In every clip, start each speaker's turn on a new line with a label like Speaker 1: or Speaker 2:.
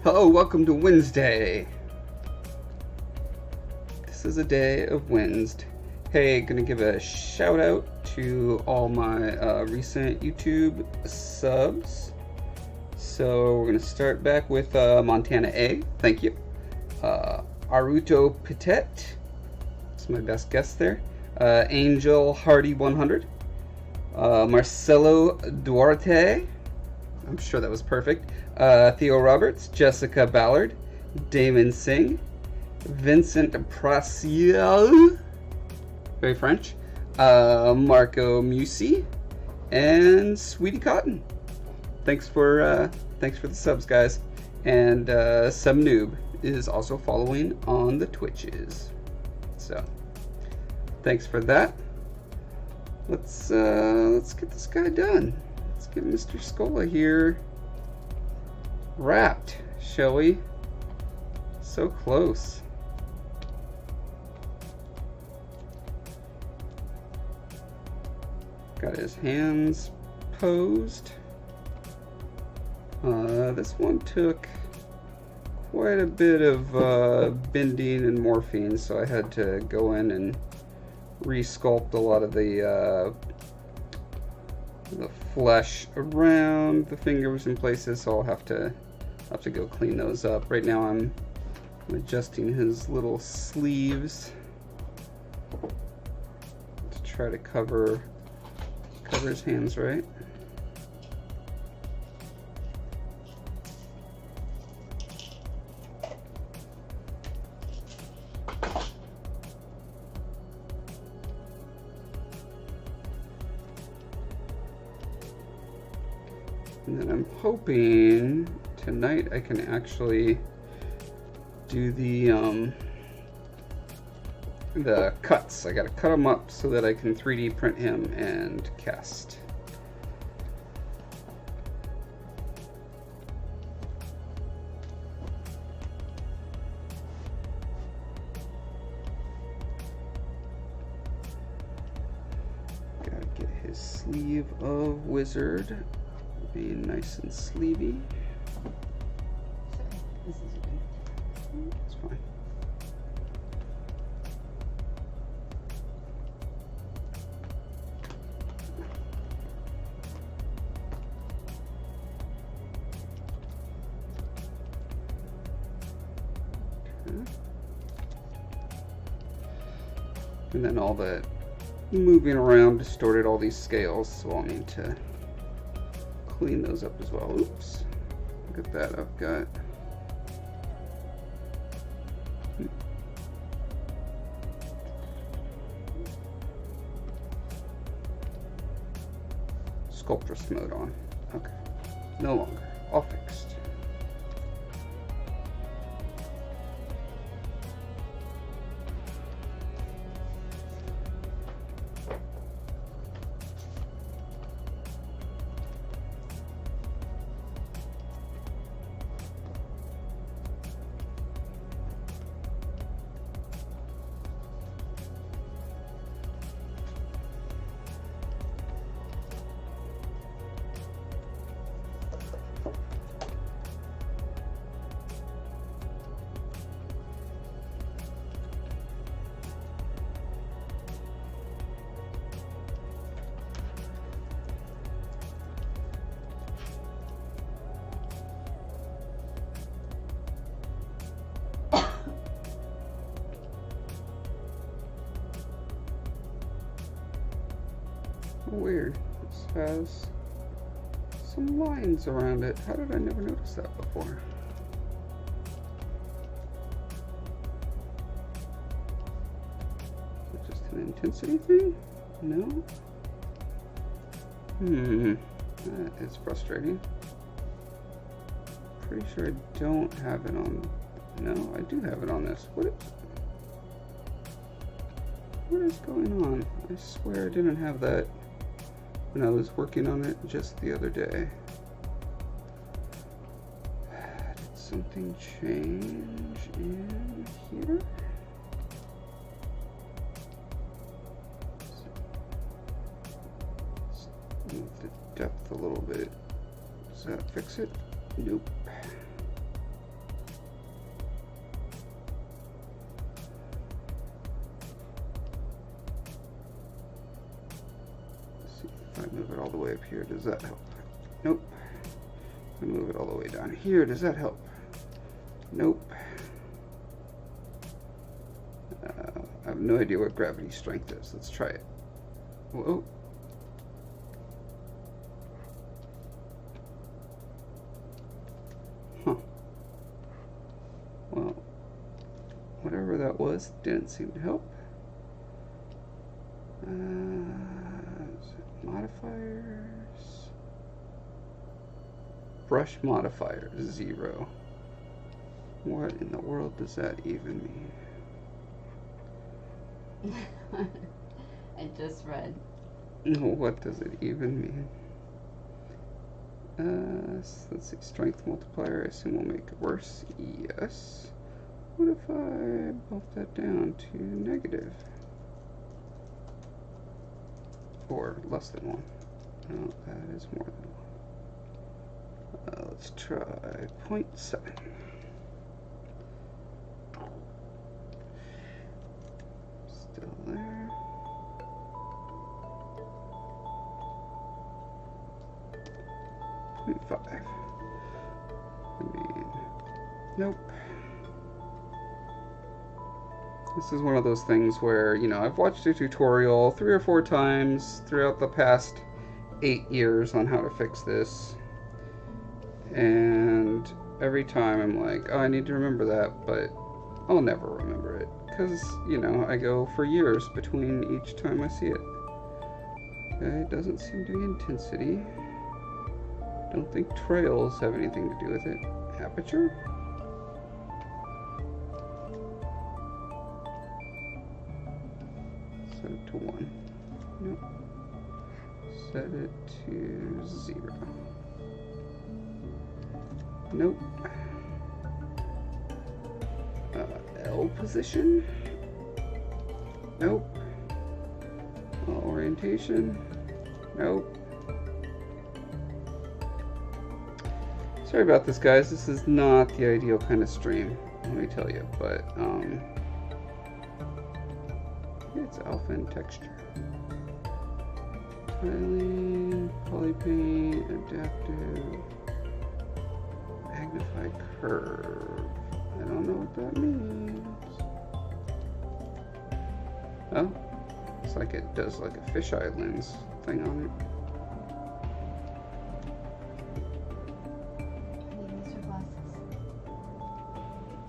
Speaker 1: Hello, welcome to Wednesday. This is a day of Wednesday. Hey, gonna give a shout out to all my recent YouTube subs. So we're gonna start back with Montana A. Thank you. Aruto Petit. That's my best guess there. Angel Hardy 100. Marcelo Duarte. I'm sure that was perfect. Theo Roberts, Jessica Ballard, Damon Singh, Vincent Praciel, very French, Marco Musi, and Sweetie Cotton. Thanks for the subs, guys. And Some Noob is also following on the Twitches. So thanks for that. Let's get this guy done. Let's get Mr. Scolla here wrapped, shall we? So close. Got his hands posed. This one took quite a bit of bending and morphine, so I had to go in and re-sculpt a lot of the flesh around the fingers in places, so I'll have to go clean those up. Right now I'm adjusting his little sleeves to try to cover his hands right. And then I'm hoping tonight I can actually do the cuts. I gotta cut them up so that I can 3D print him and cast. Gotta get his sleeve of wizard being nice and sleevey.
Speaker 2: This is
Speaker 1: It's fine. Okay. And then all the moving around distorted all these scales, so I'll need to clean those up as well. Oops. Look at that. I've got Sculptress mode on. Okay. No longer. All fixed. Weird. This has some lines around it. How did I never notice that before? Is it just an intensity thing? No? That is frustrating. Pretty sure I don't have it on. No, I do have it on this. What is going on? I swear I didn't have that when I was working on it just the other day. Did something change in here? Let's move the depth a little bit. Does that fix it? Nope. all the way up here. Does that help? Nope. Move it all the way down here. Does that help? Nope. I have no idea what gravity strength is. Let's try it. Whoa. Huh. Well, whatever that was didn't seem to help. Modifiers. Brush modifier 0. What in the world does that even mean?
Speaker 2: I just read.
Speaker 1: What does it even mean? Let's see, strength multiplier, I assume will make it worse. Yes. What if I bump that down to negative? Or less than 1. No, that is more than 1. Let's try 0.7. Still there. 0.5. I mean, nope. This is one of those things where, you know, I've watched a tutorial 3 or 4 times throughout the past 8 years on how to fix this. And every time I'm like, oh, I need to remember that, but I'll never remember it. Because, you know, I go for years between each time I see it. Okay, it doesn't seem to be intensity. Don't think trails have anything to do with it. Aperture? Set it to 1. Nope. Set it to 0. Nope. L position? Nope. Orientation? Nope. Sorry about this, guys. This is not the ideal kind of stream, let me tell you, but it's alpha and texture. Tiling, polypaint, adaptive, magnified curve. I don't know what that means. Oh, it's like it does like a fisheye lens thing on it.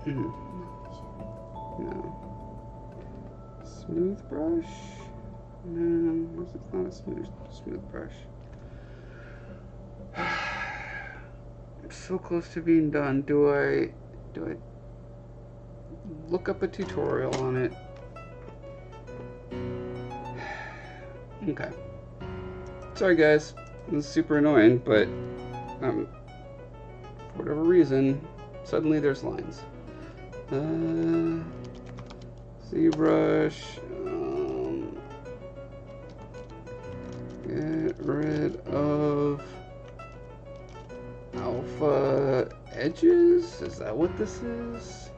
Speaker 1: No. Smooth brush? No, this is not a smooth brush. I'm so close to being done. Do I look up a tutorial on it? Okay. Sorry guys, this is super annoying, but for whatever reason, suddenly there's lines. Zbrush, get rid of alpha edges? Is that what this is?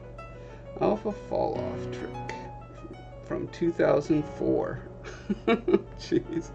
Speaker 1: Alpha fall off trick from 2004. Jeez.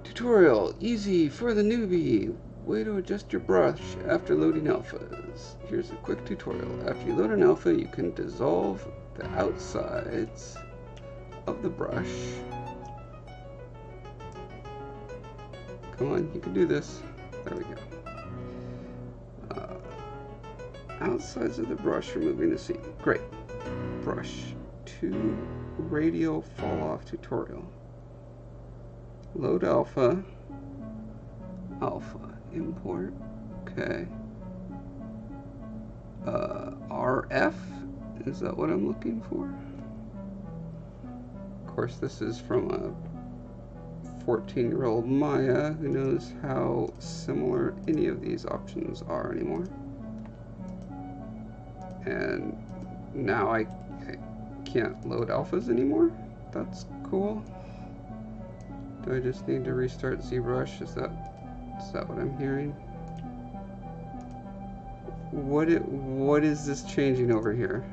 Speaker 1: Tutorial, easy for the newbie. Way to adjust your brush after loading alphas. Here's a quick tutorial. After you load an alpha, you can dissolve the outsides of the brush. Come on, you can do this. There we go. Outsides of the brush, removing the seam. Great. Brush 2 radial fall off tutorial. Load alpha. Alpha. Import. Okay. RF? Is that what I'm looking for? Of course, this is from a 14-year-old Maya who knows how similar any of these options are anymore. and now I can't load alphas anymore. That's cool. Do I just need to restart ZBrush? Is that what I'm hearing? What is this changing over here?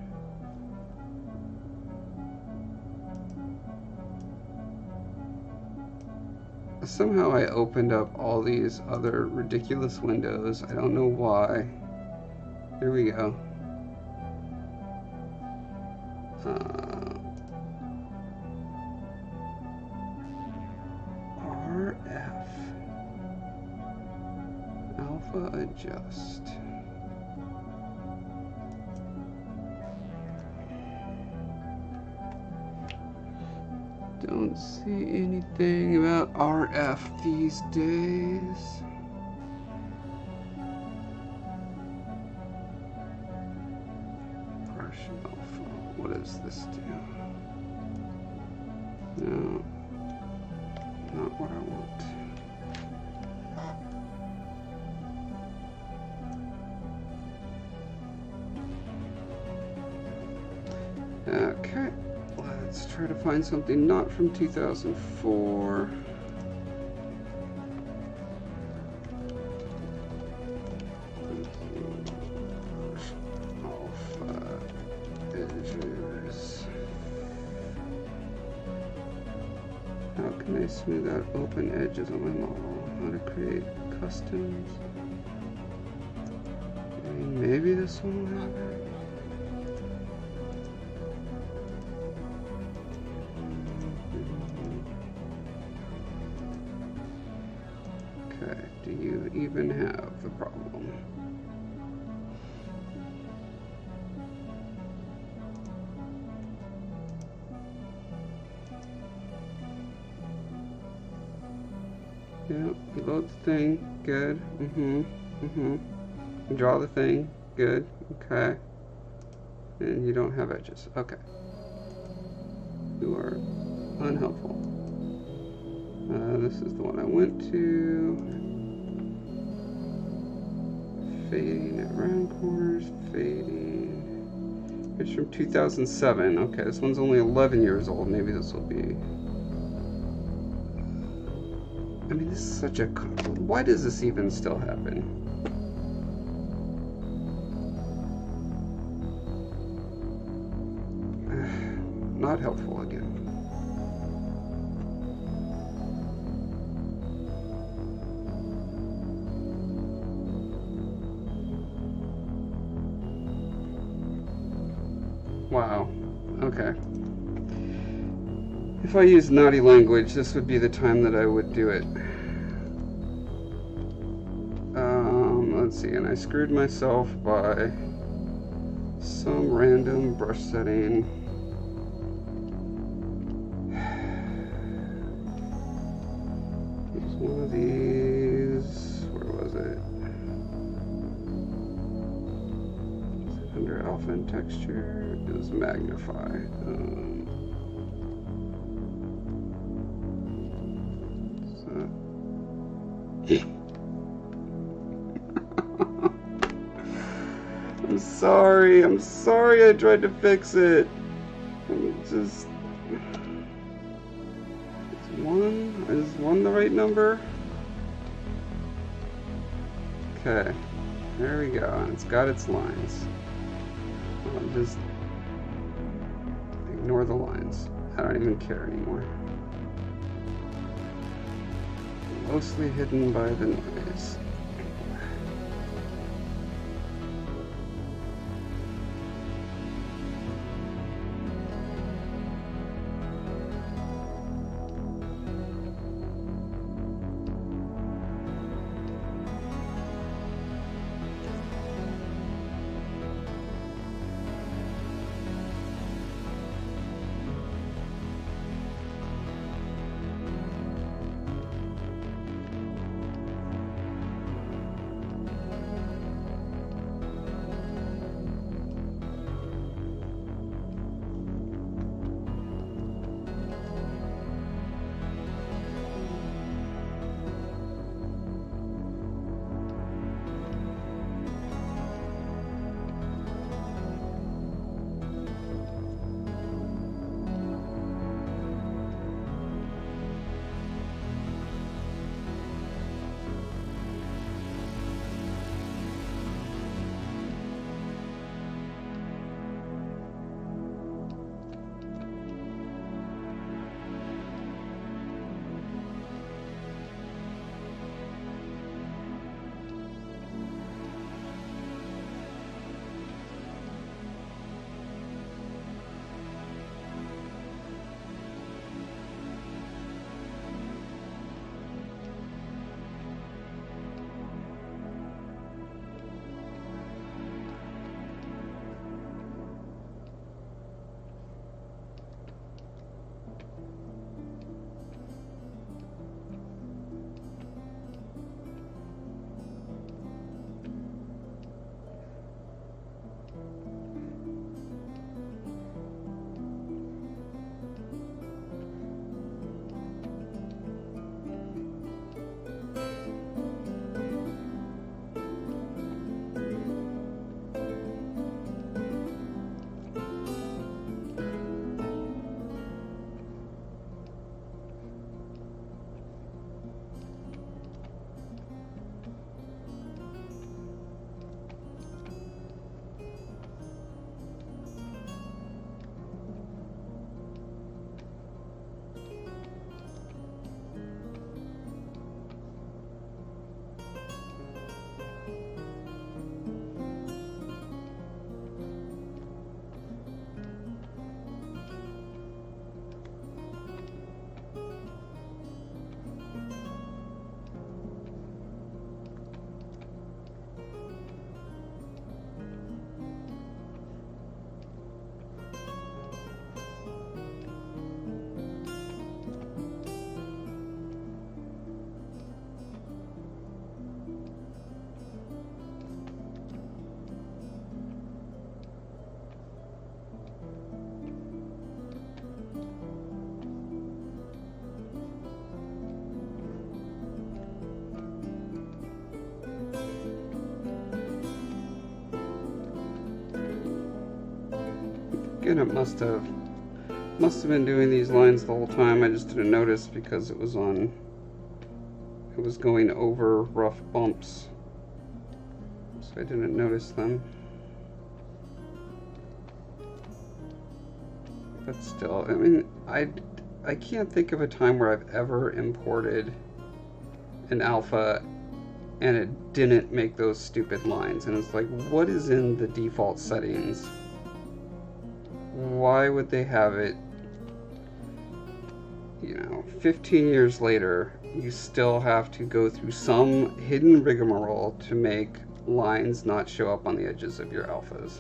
Speaker 1: Somehow I opened up all these other ridiculous windows. I don't know why. Here we go. RF. Alpha adjust. Don't see anything about RF these days. Brush alpha. What does this do? No, not what I want. Okay. Let's try to find something not from 2004. Alpha edges. How can I smooth out open edges on my model? How to create customs? Maybe this one will have it. Do you even have the problem? Yeah, you load the thing, good. You draw the thing, good, okay. And you don't have edges, okay. You are unhelpful. This is the one I went to. Fading at round corners, fading. It's from 2007. Okay, this one's only 11 years old. Maybe this will be. I mean, this is such a. Why does this even still happen? Not helpful again. Wow. Okay. If I used naughty language, this would be the time that I would do it. Let's see, and I screwed myself by some random brush setting. Here's one of these. Where was it? Under alpha and texture, it was magnify. I'm sorry I tried to fix it. Is one the right number? Okay, there we go, and it's got its lines. I'll just ignore the lines. I don't even care anymore. Mostly hidden by the noise. thinking it must have been doing these lines the whole time. I just didn't notice because it was going over rough bumps, so I didn't notice them. But still, I mean, I can't think of a time where I've ever imported an alpha and it didn't make those stupid lines. And it's like, what is in the default settings? Why would they have it, 15 years later, you still have to go through some hidden rigmarole to make lines not show up on the edges of your alphas?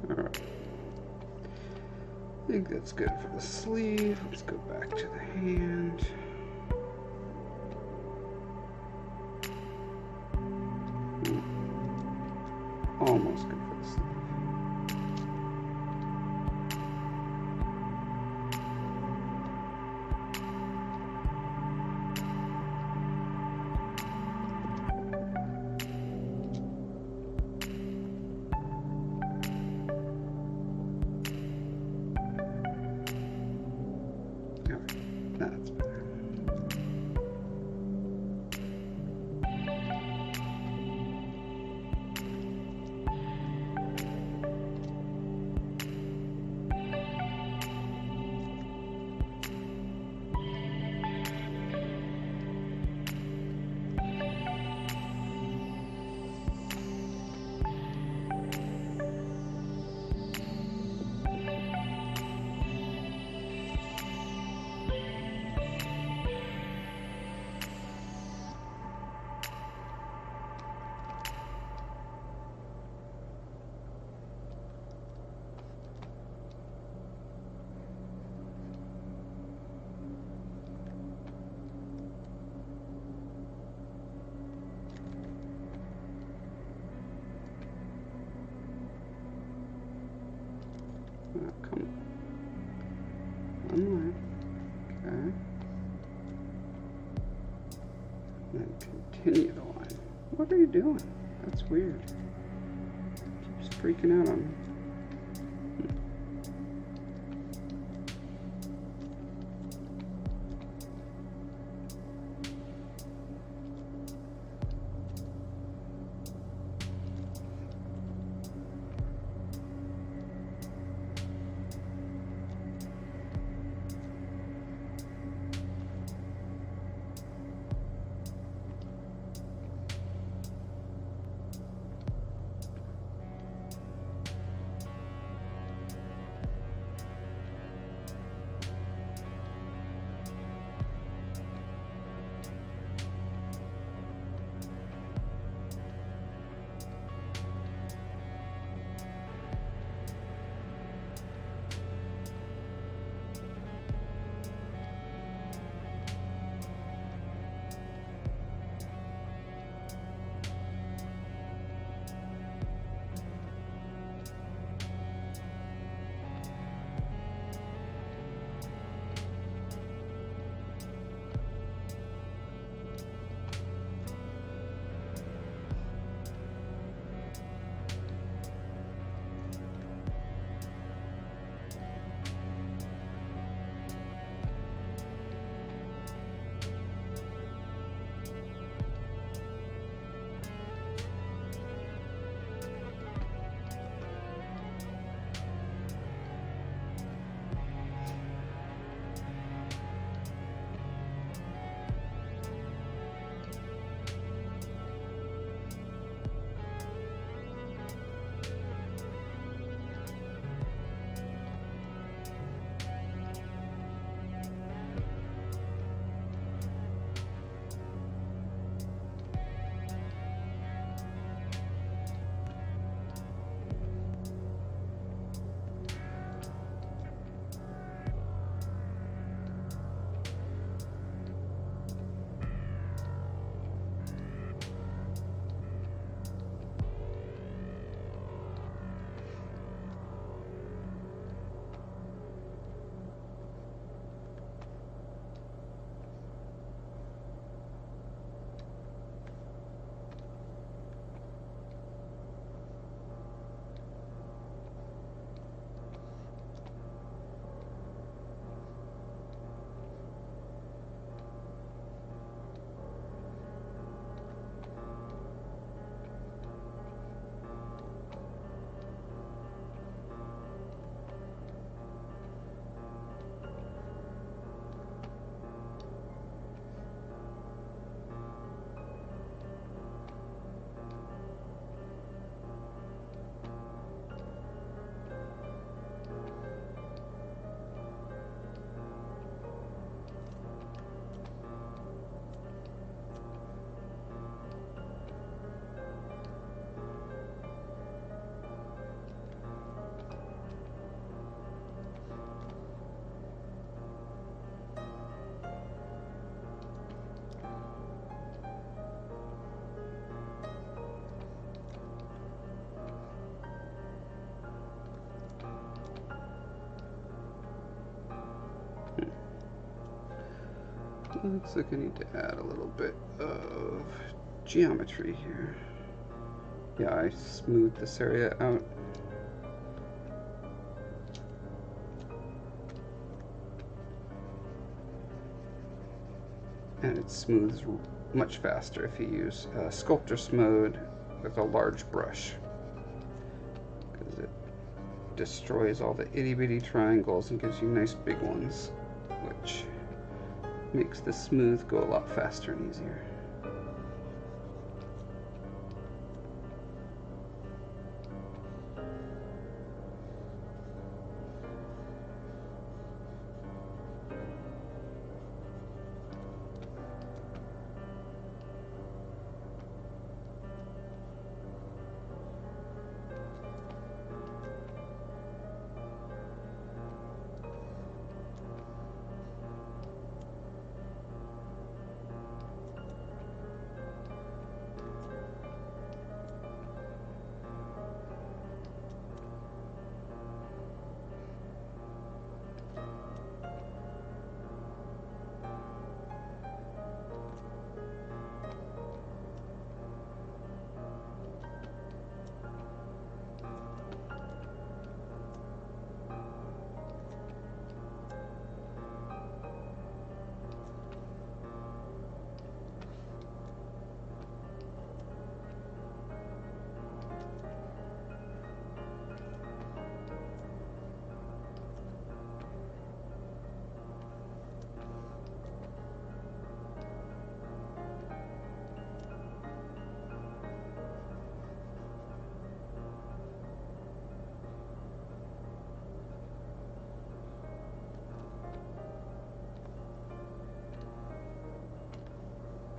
Speaker 1: Alright. I think that's good for the sleeve. Let's go back to the hand. Almost good for the sleeve. That's better. Oh, come on. One more. Okay. And then continue the line. What are you doing? That's weird. Keeps freaking out on me. Looks like I need to add a little bit of geometry here. Yeah, I smoothed this area out. And it smooths much faster if you use sculptress mode with a large brush, because it destroys all the itty bitty triangles and gives you nice big ones, which makes the smooth go a lot faster and easier.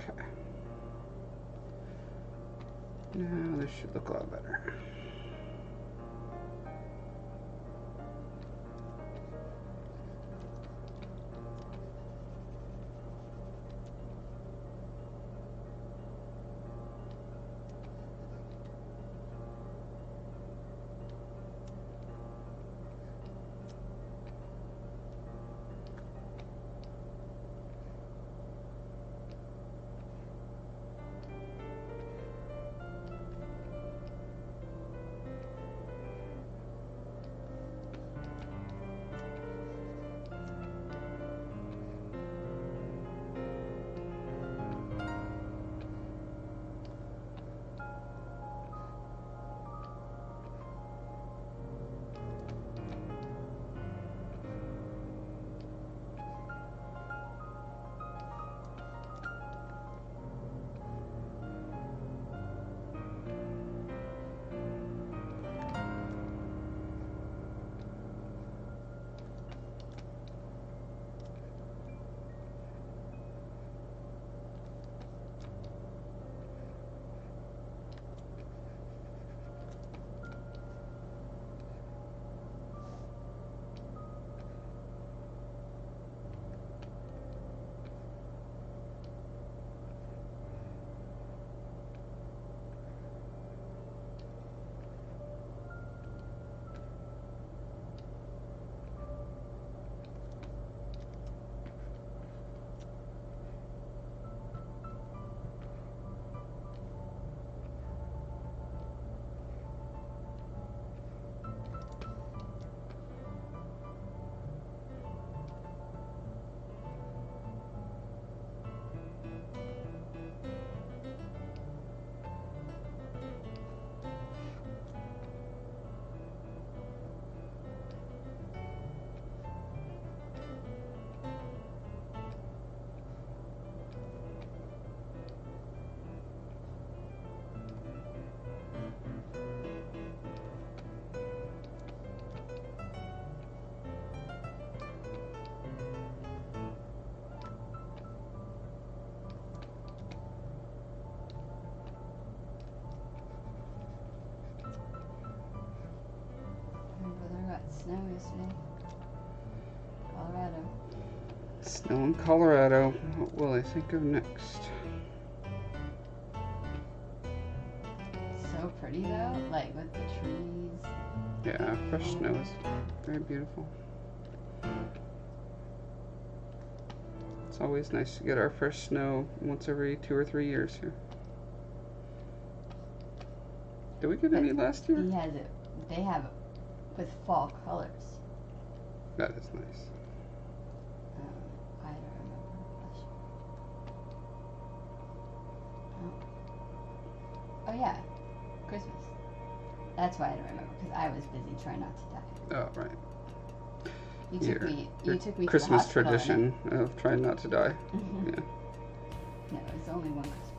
Speaker 1: Okay. Now this should look a lot better.
Speaker 2: Snow yesterday. Colorado.
Speaker 1: Snow in Colorado. What will I think of next?
Speaker 2: So pretty though, like with the trees.
Speaker 1: Yeah, fresh snow is very beautiful. It's always nice to get our fresh snow once every 2 or 3 years here. Did we get any last year?
Speaker 2: He has it. They have it with fall colors.
Speaker 1: That is nice.
Speaker 2: I don't remember last year. Oh yeah, Christmas. That's why I don't remember, because I was busy trying not to die.
Speaker 1: Oh, right.
Speaker 2: You took me to the
Speaker 1: Christmas
Speaker 2: hospital,
Speaker 1: tradition of trying not to die.
Speaker 2: Mm-hmm.
Speaker 1: Yeah.
Speaker 2: No, it's only one Christmas.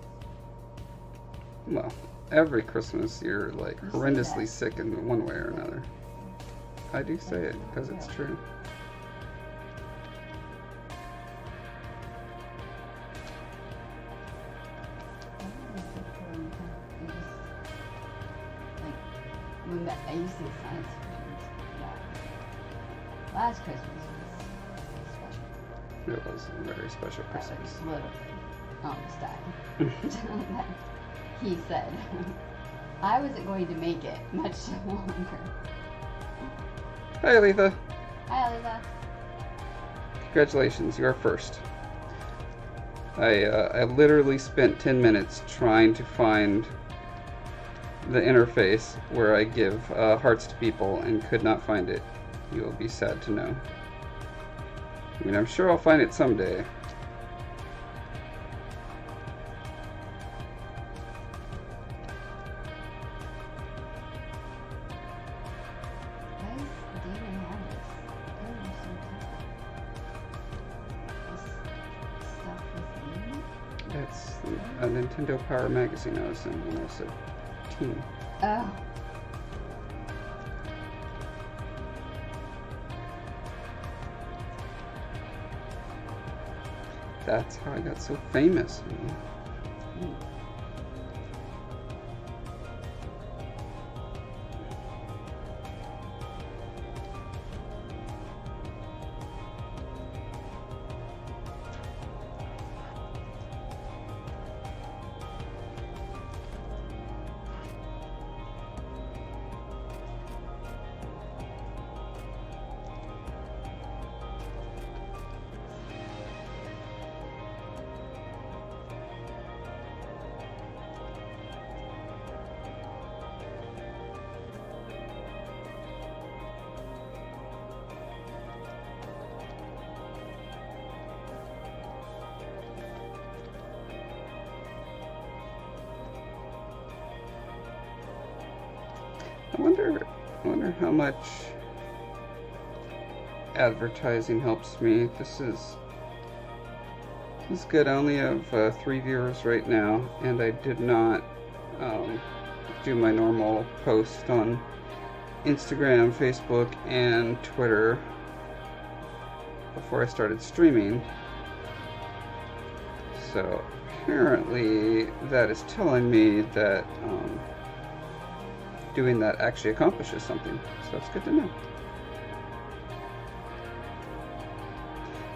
Speaker 1: Well, every Christmas you're like
Speaker 2: You say
Speaker 1: horrendously
Speaker 2: that.
Speaker 1: sick in one way or another. I do say it because it's
Speaker 2: Yeah.
Speaker 1: true.
Speaker 2: I used to science fiction. Last Christmas was special.
Speaker 1: It was a very special
Speaker 2: That was
Speaker 1: Christmas.
Speaker 2: literally almost died. He said, I wasn't going to make it much longer.
Speaker 1: Hi, Aletha.
Speaker 2: Hi, Eliza.
Speaker 1: Congratulations, you are first. I literally spent 10 minutes trying to find the interface where I give hearts to people and could not find it. You will be sad to know. I mean, I'm sure I'll find it someday.
Speaker 2: Why does David have this? I don't understand. This stuff with me?
Speaker 1: It's a Nintendo Power magazine I was in when I was a teen.
Speaker 2: Oh.
Speaker 1: That's how I got so famous. I wonder how much advertising helps me. This is good. I only have 3 viewers right now, and I did not do my normal post on Instagram, Facebook, and Twitter before I started streaming. So apparently that is telling me that doing that actually accomplishes something. So that's good to know.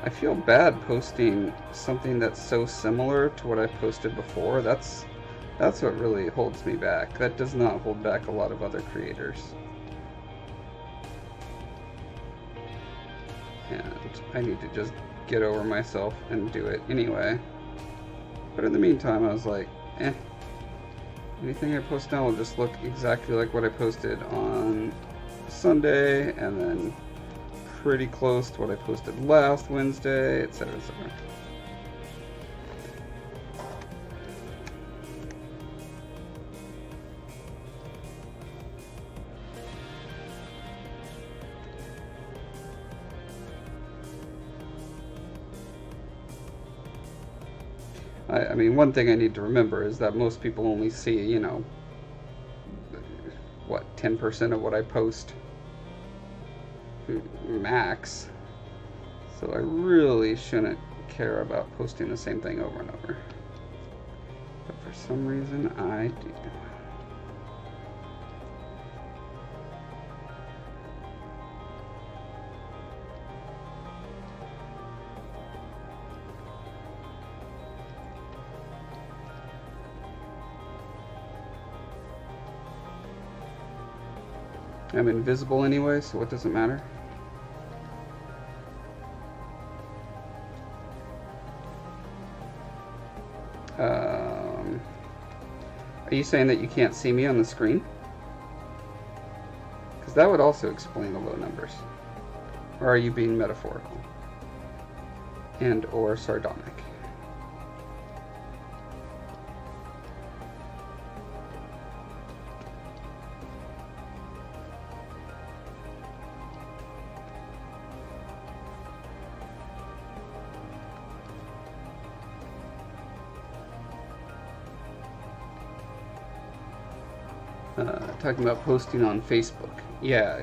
Speaker 1: I feel bad posting something that's so similar to what I posted before. That's what really holds me back. That does not hold back a lot of other creators. And I need to just get over myself and do it anyway. But in the meantime, I was like, anything I post now will just look exactly like what I posted on Sunday, and then pretty close to what I posted last Wednesday, etc., etc. I mean, one thing I need to remember is that most people only see, you know, what, 10% of what I post max. So I really shouldn't care about posting the same thing over and over. But for some reason, I do. I'm invisible anyway, so what does it matter? Are you saying that you can't see me on the screen? Because that would also explain the low numbers. Or are you being metaphorical? And or sardonic? Talking about posting on Facebook. Yeah.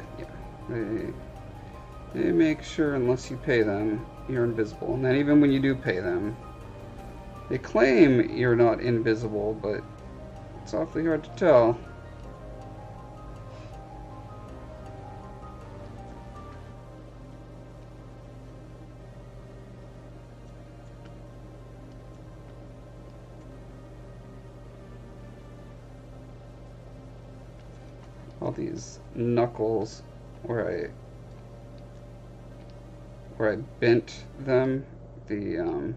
Speaker 1: They make sure unless you pay them, you're invisible. And then even when you do pay them, they claim you're not invisible, but it's awfully hard to tell. All these knuckles where I bent them, the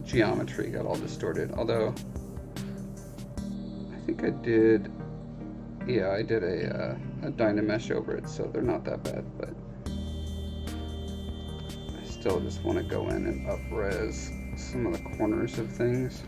Speaker 1: geometry got all distorted. Although I think I did, yeah, I did a Dynamesh over it, so they're not that bad. But I still just want to go in and up-res some of the corners of things.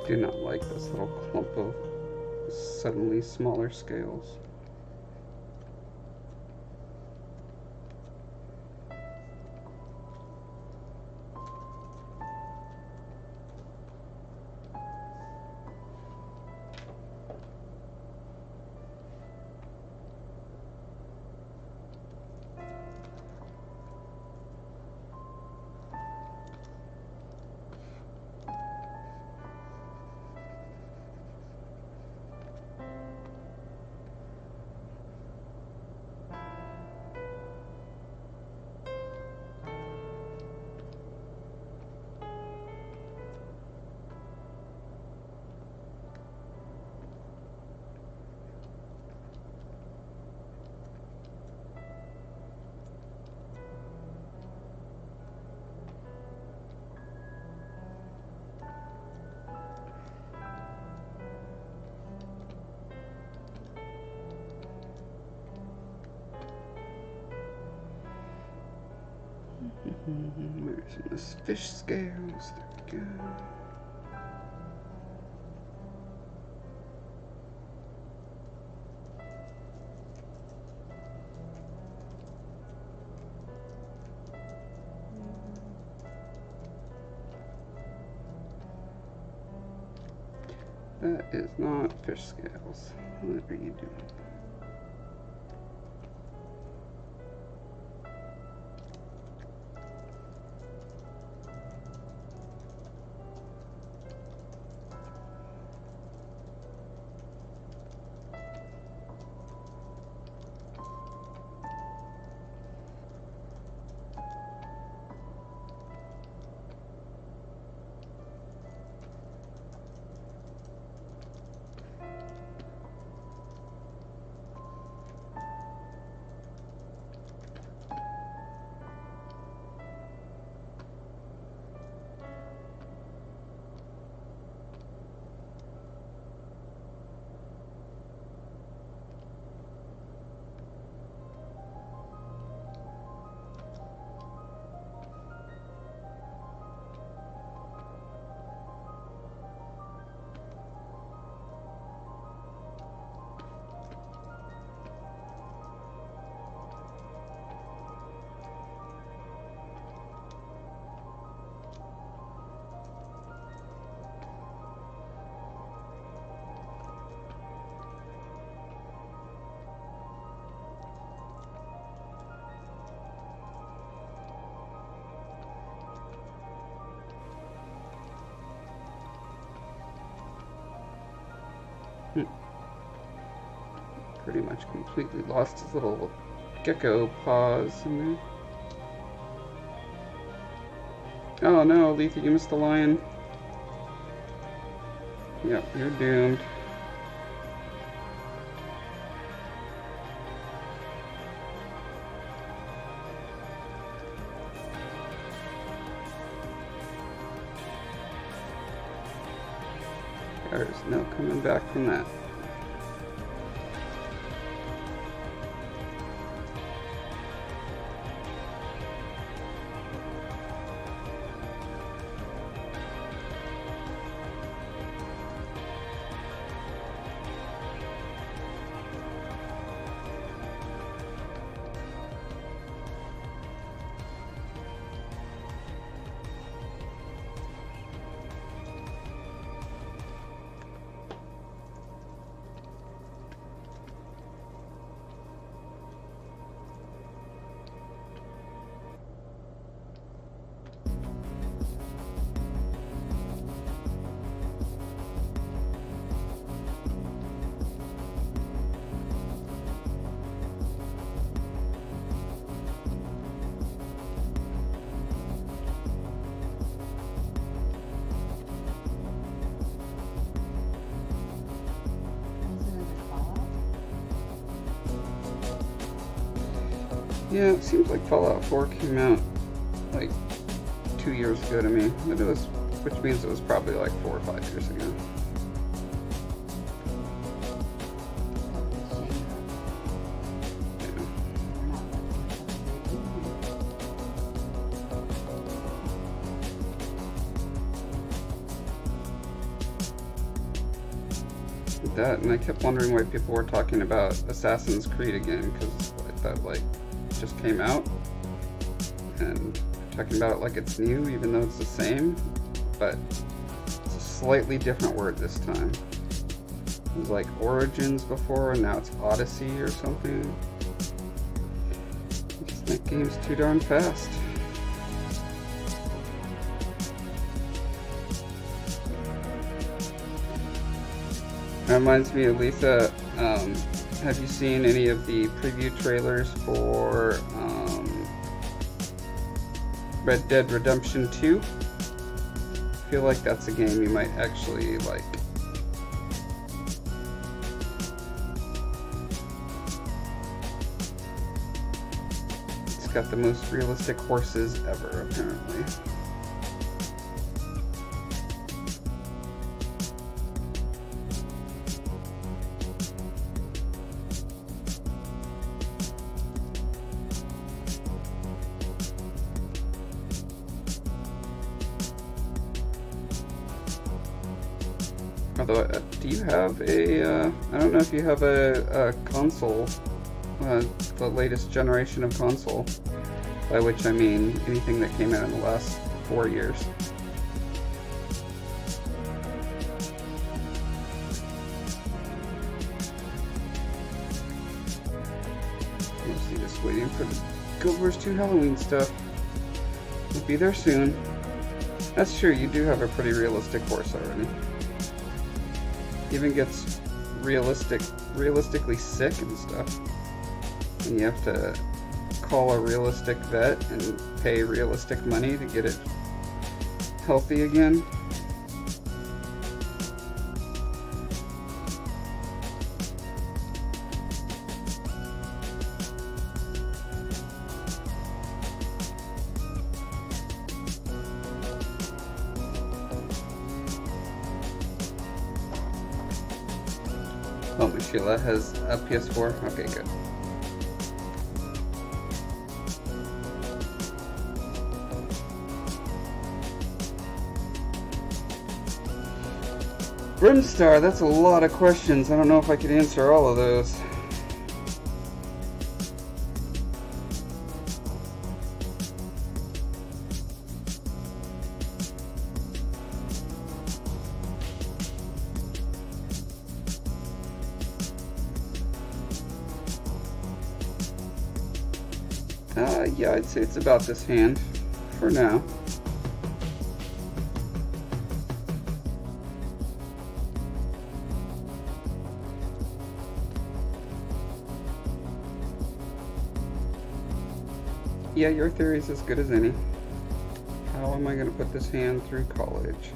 Speaker 1: Do not like this little clump of suddenly smaller scales. Where's this fish scales? There we go. That is not fish scales. What are you doing? Pretty much completely lost his little gecko paws in there. Oh no, Letha, you missed the lion. Yep, you're doomed. There's no coming back from that. Yeah, it seems like Fallout 4 came out like 2 years ago to me, but which means it was probably like 4 or 5 years ago. That, and I kept wondering why people were talking about Assassin's Creed again, because I thought like just came out and talking about it like it's new, even though it's the same, but it's a slightly different word this time. It was like Origins before, and now it's Odyssey or something. Just that game's too darn fast. That reminds me of Lisa. Have you seen any of the preview trailers for Red Dead Redemption 2? I feel like that's a game you might actually like. It's got the most realistic horses ever, apparently. Although, do you have a, I don't know if you have a console, the latest generation of console, by which I mean anything that came out in the last 4 years. waiting for the Guild Wars 2 Halloween stuff. We'll be there soon. That's true, you do have a pretty realistic horse already. Even gets realistically sick and stuff. And you have to call a realistic vet and pay realistic money to get it healthy again. Oh, Miss Sheila has a PS4? Okay, good. Brimstar, that's a lot of questions. I don't know if I could answer all of those. Yeah, I'd say it's about this hand for now. Yeah, your theory is as good as any. How am I going to put this hand through college?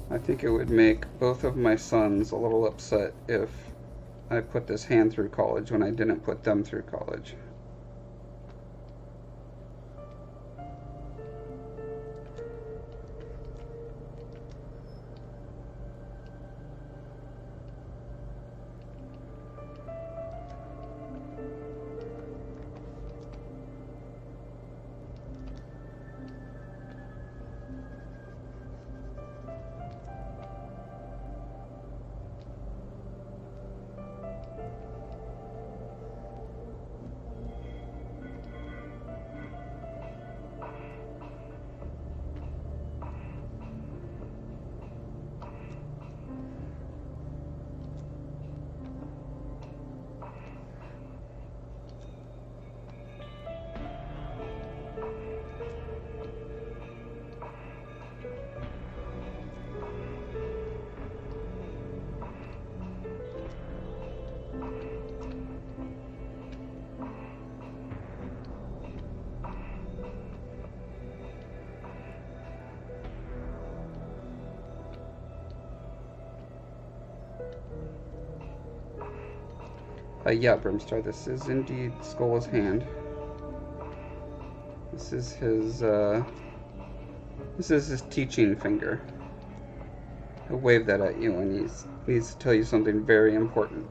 Speaker 1: I think it would make both of my sons a little upset if I put this hand through college when I didn't put them through college. Yeah, Brimstar, this is indeed Scolla's hand. This is his teaching finger. He'll wave that at you when he needs to tell you something very important.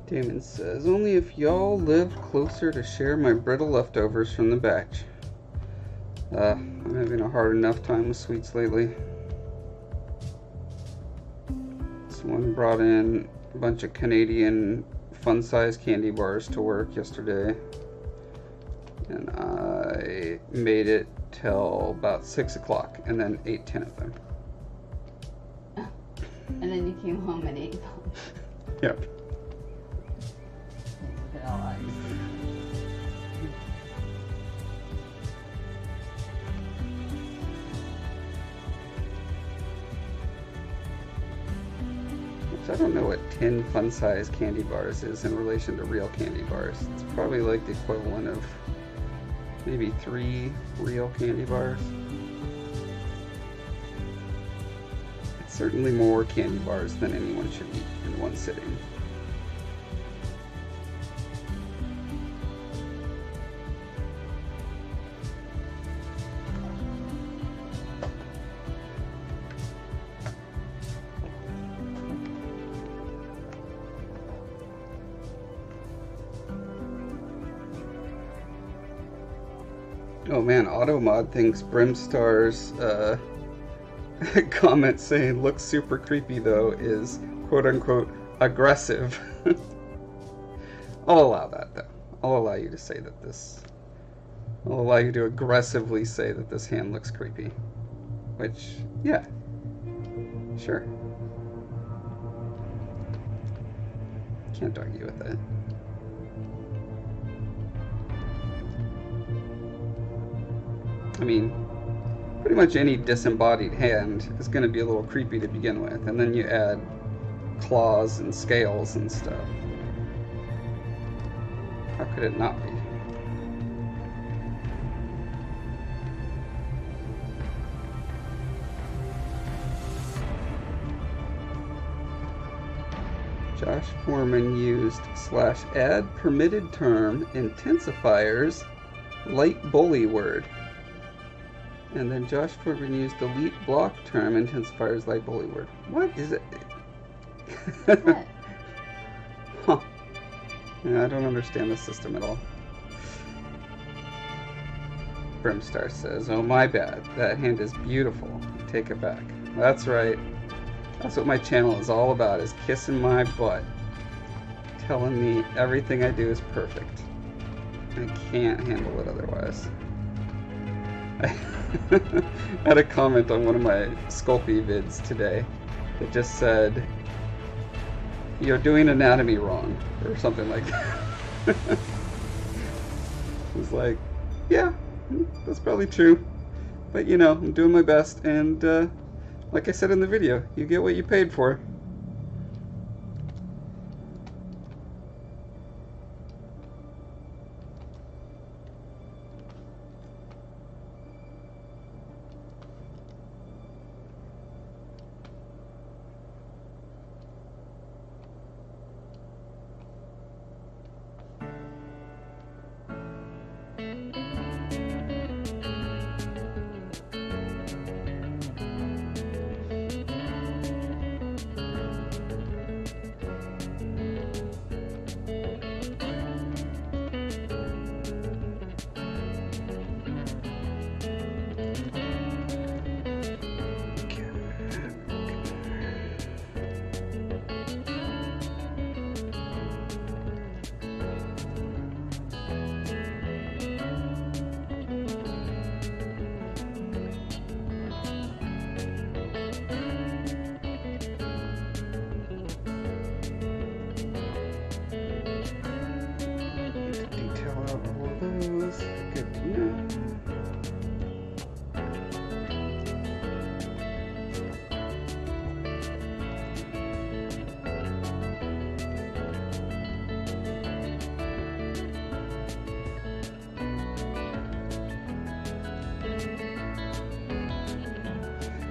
Speaker 1: Damon says, only if y'all lived closer to share my brittle leftovers from the batch. I'm having a hard enough time with sweets lately. Someone brought in a bunch of Canadian fun-sized candy bars to work yesterday. And I made it till about 6 o'clock and then ate 10 of them.
Speaker 2: And then you came home and ate them.
Speaker 1: Yep. I don't know what 10 fun-size candy bars is in relation to real candy bars. It's probably like the equivalent of maybe 3 real candy bars. It's certainly more candy bars than anyone should eat in one sitting. Oh man, Automod thinks Brimstar's comment saying looks super creepy though is quote unquote aggressive. I'll allow that though. I'll allow you to say that this. I'll allow you to aggressively say that this hand looks creepy. Which, yeah. Sure. Can't argue with that. I mean, pretty much any disembodied hand is going to be a little creepy to begin with, and then you add claws and scales and stuff. How could it not be? Josh Foreman used /add permitted term intensifiers light bully word. And then Josh Foreman used delete block term intensifiers light bully word. What is it?
Speaker 2: What?
Speaker 1: Huh. Yeah, I don't understand the system at all. Brimstar says, oh my bad, that hand is beautiful. Take it back. That's right. That's what my channel is all about, is kissing my butt. Telling me everything I do is perfect. I can't handle it otherwise. I had a comment on one of my Sculpting vids today that just said, you're doing anatomy wrong, or something like that. It was like, yeah, that's probably true. But you know, I'm doing my best, and like I said in the video, you get what you paid for.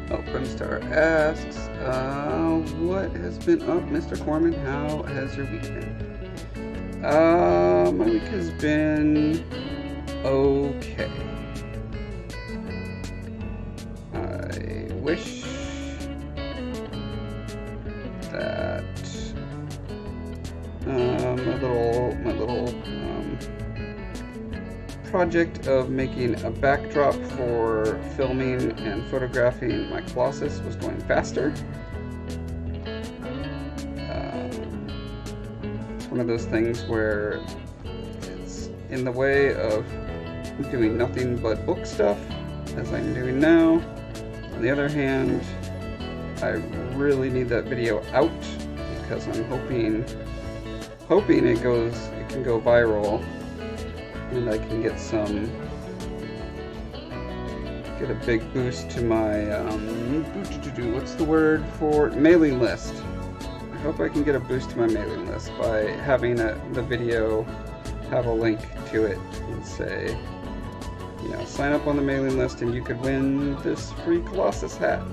Speaker 1: Oh, Primstar asks, what has been up, Mr. Corman? How has your week been? My week has been okay. I wish that my little project of making a backdrop for filming and photographing my Colossus was going faster. It's one of those things where it's in the way of doing nothing but book stuff, as I'm doing now. On the other hand, I really need that video out because I'm hoping it can go viral. And I can get a big boost to my, what's the word for mailing list? I I hope I can get a boost to my mailing list by having the video have a link to it and say, you know, sign up on the mailing list and you could win this free Colossus hat.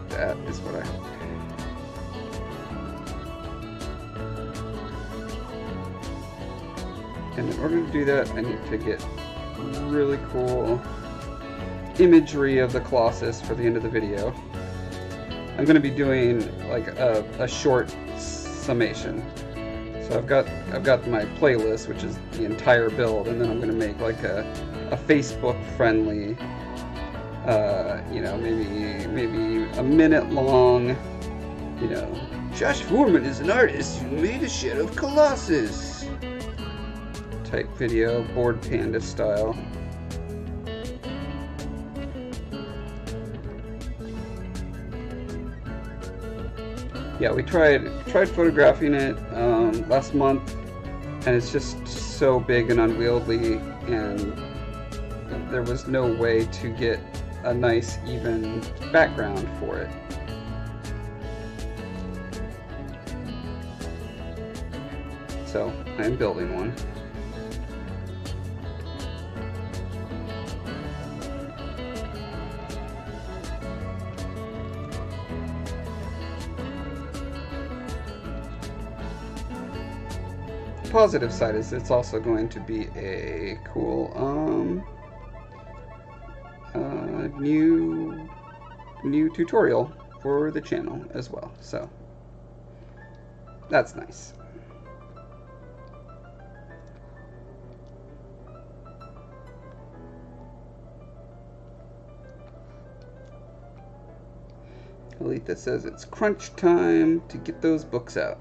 Speaker 1: That is what I hope. And in order to do that, I need to get really cool imagery of the Colossus for the end of the video. I'm going to be doing like a short summation. So I've got my playlist, which is the entire build, and then I'm going to make like a Facebook friendly, you know, maybe a minute long, you know, Josh Foreman is an artist who made a shed of Colossus type video, board panda style. Yeah, we tried photographing it last month, and it's just so big and unwieldy, and there was no way to get a nice even background for it. So I'm building one. Positive side is it's also going to be a cool new tutorial for the channel as well, so that's nice. Aletha says it's crunch time to get those books out.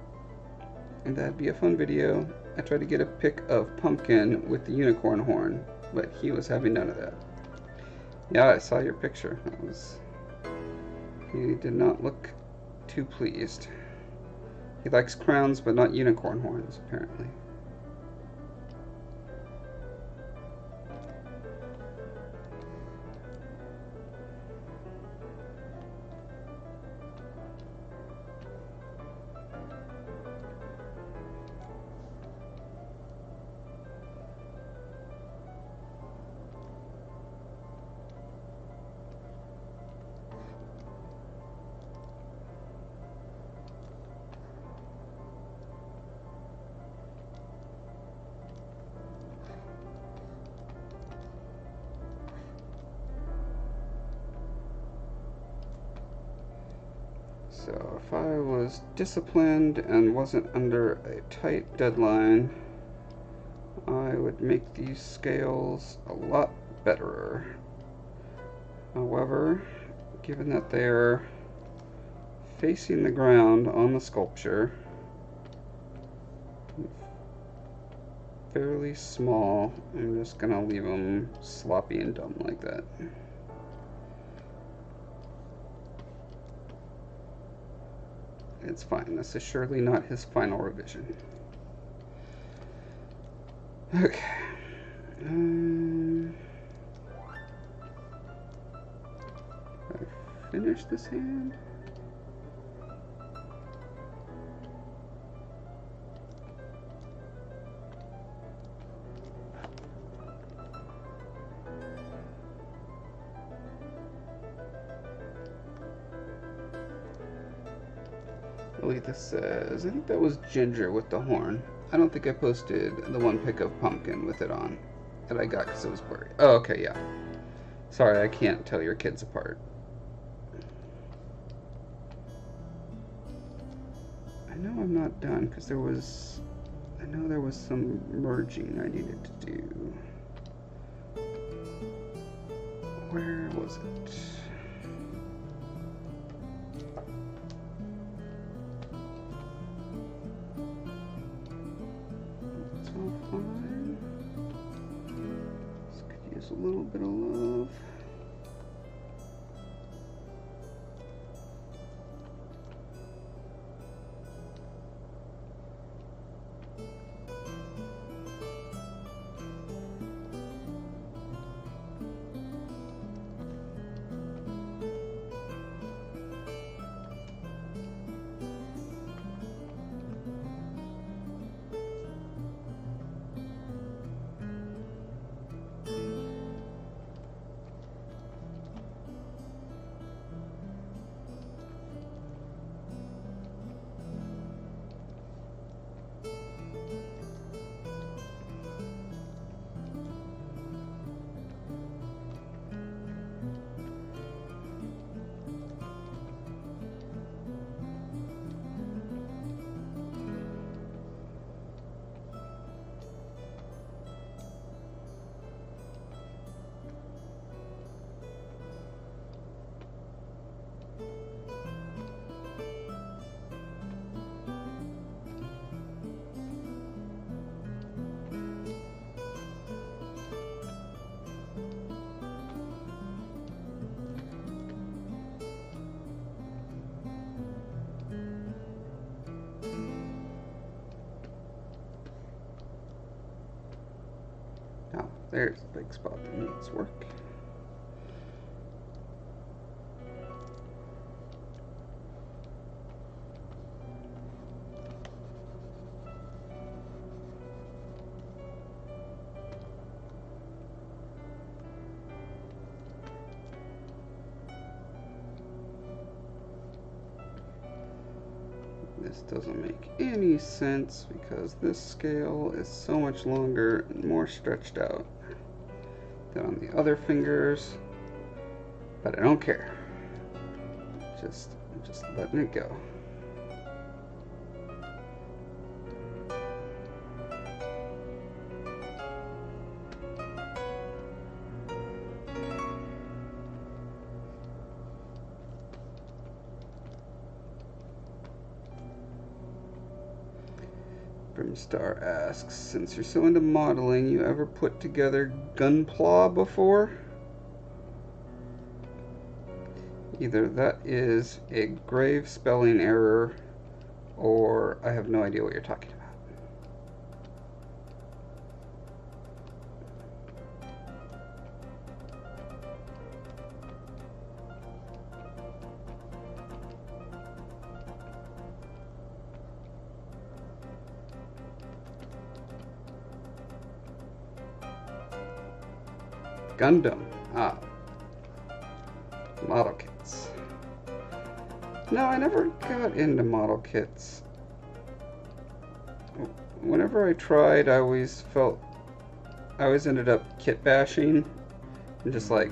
Speaker 1: And that'd be a fun video. I tried to get a pic of Pumpkin with the unicorn horn, but he was having none of that. Yeah, I saw your picture. He did not look too pleased. He likes crowns, but not unicorn horns, apparently. So if I was disciplined and wasn't under a tight deadline, I would make these scales a lot better. However, given that they're facing the ground on the sculpture, fairly small, I'm just gonna leave them sloppy and dumb like that. It's fine. This is surely not his final revision. Okay. I finished this hand. Aletha says, I think that was Ginger with the horn. I don't think I posted the one pic of Pumpkin with it on that I got because it was blurry. Oh, okay, yeah. Sorry, I can't tell your kids apart. I know I'm not done because there was some merging I needed to do. Where was it? A little bit of love. There's a big spot that needs work. This doesn't make any sense because this scale is so much longer and more stretched out than on the other fingers, but I don't care. I'm just letting it go. Brimstar asks, since you're so into modeling, you ever put together gunpla before? Either that is a grave spelling error, or I have no idea what you're talking about. Gundam. Ah. Model kits. No, I never got into model kits. Whenever I tried, I always ended up kit bashing and just like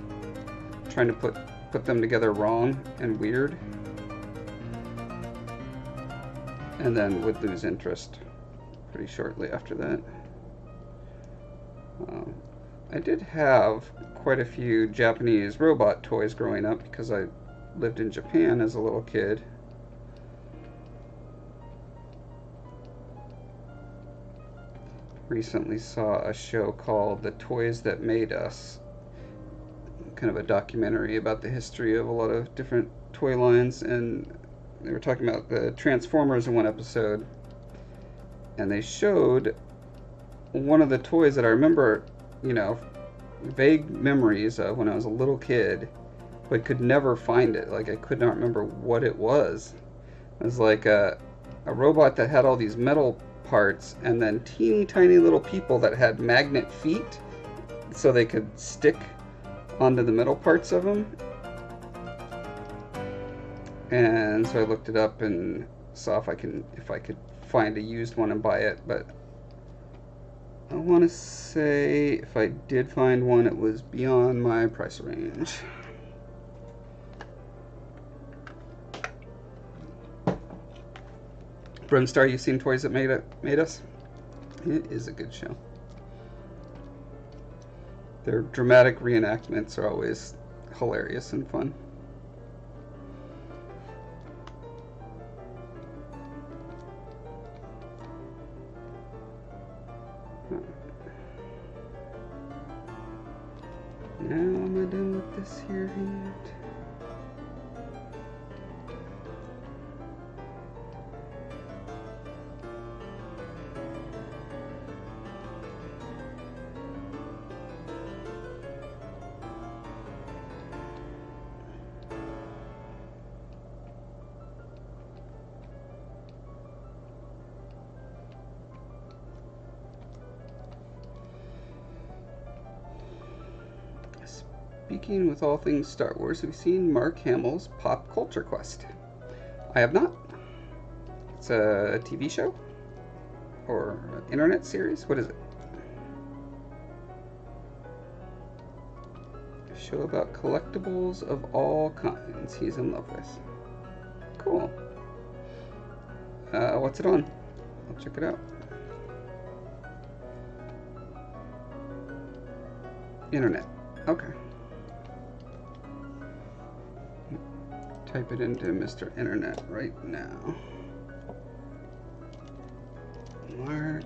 Speaker 1: trying to put them together wrong and weird, and then would lose interest pretty shortly after that. I did have quite a few Japanese robot toys growing up because I lived in Japan as a little kid. Recently saw a show called The Toys That Made Us, kind of a documentary about the history of a lot of different toy lines, and they were talking about the Transformers in one episode, and they showed one of the toys that I remember, you know, vague memories of when I was a little kid, but could never find it. Like, I could not remember what it was. It was like a robot that had all these metal parts and then teeny tiny little people that had magnet feet so they could stick onto the metal parts of them. And so I looked it up and saw if I could find a used one and buy it, but I want to say if I did find one, it was beyond my price range. Brimstar, you seen Toys That Made Us? It is a good show. Their dramatic reenactments are always hilarious and fun. Now am I done with this here hand? Speaking with all things Star Wars, have you seen Mark Hamill's Pop Culture Quest? I have not. It's a TV show? Or an internet series? What is it? A show about collectibles of all kinds he's in love with. Cool. What's it on? I'll check it out. Internet. Okay. Type it into Mr. Internet right now. Mark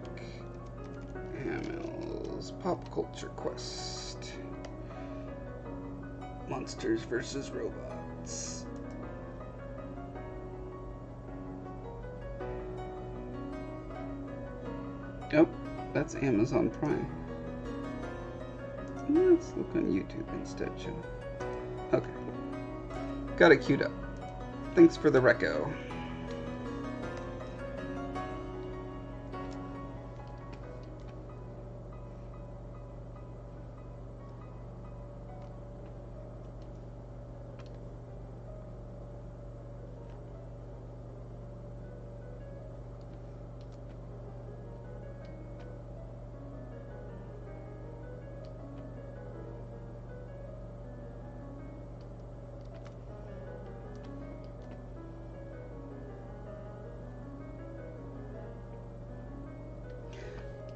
Speaker 1: Hamill's Pop Culture Quest. Monsters vs. Robots. Oh, that's Amazon Prime. Let's look on YouTube instead, shall we? Okay. Got it queued up. Thanks for the reco.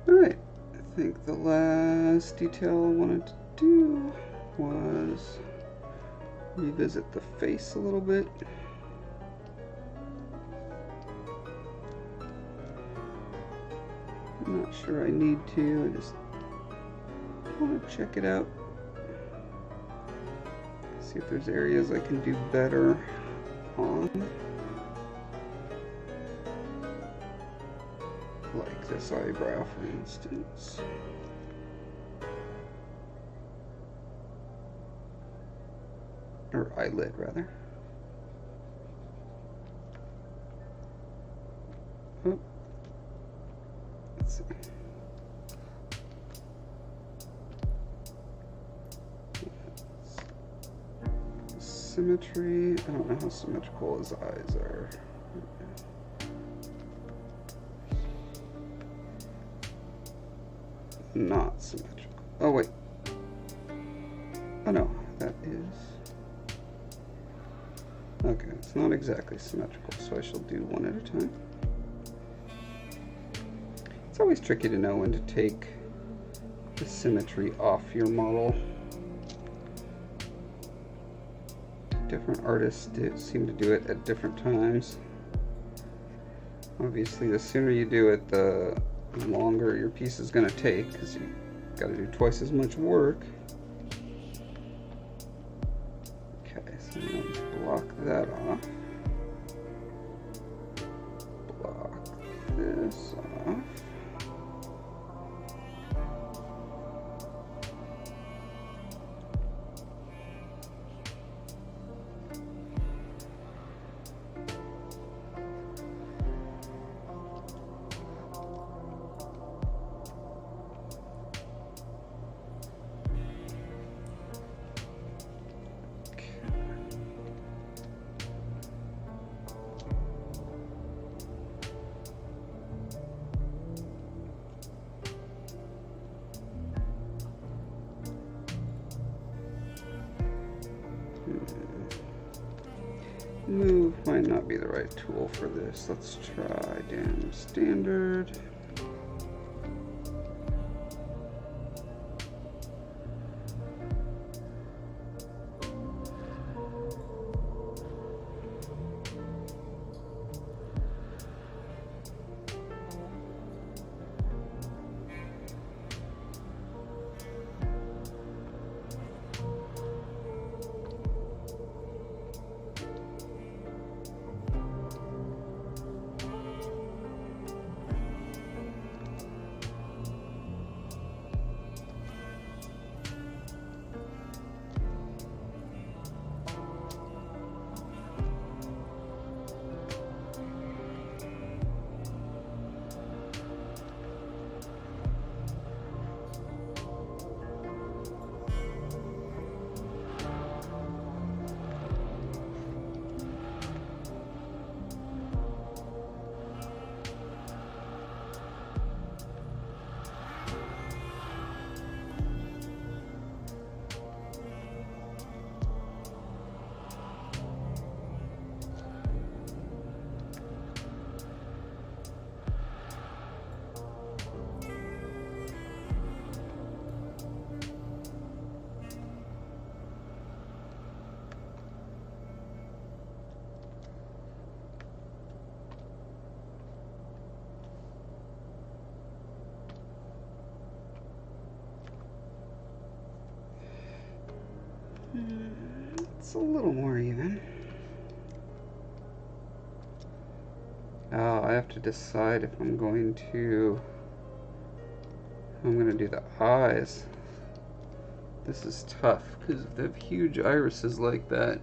Speaker 1: Alright, I think the last detail I wanted to do was revisit the face a little bit. I'm not sure I need to, I just want to check it out. See if there's areas I can do better on. Like this eyebrow, for instance. Or eyelid, rather. Oh. Let's see. Symmetry. I don't know how symmetrical his eyes are. Not symmetrical. Oh wait. Oh no, that is. Okay, it's not exactly symmetrical, so I shall do one at a time. It's always tricky to know when to take the symmetry off your model. Different artists seem to do it at different times. Obviously, the sooner you do it, the longer your piece is going to take, because you got to do twice as much work. Okay, so I'm going to block that off. Block this off. Move might not be the right tool for this. Let's try damn standard. It's a little more even. Oh, I have to decide if I'm going to do the eyes. This is tough because if they have huge irises like that,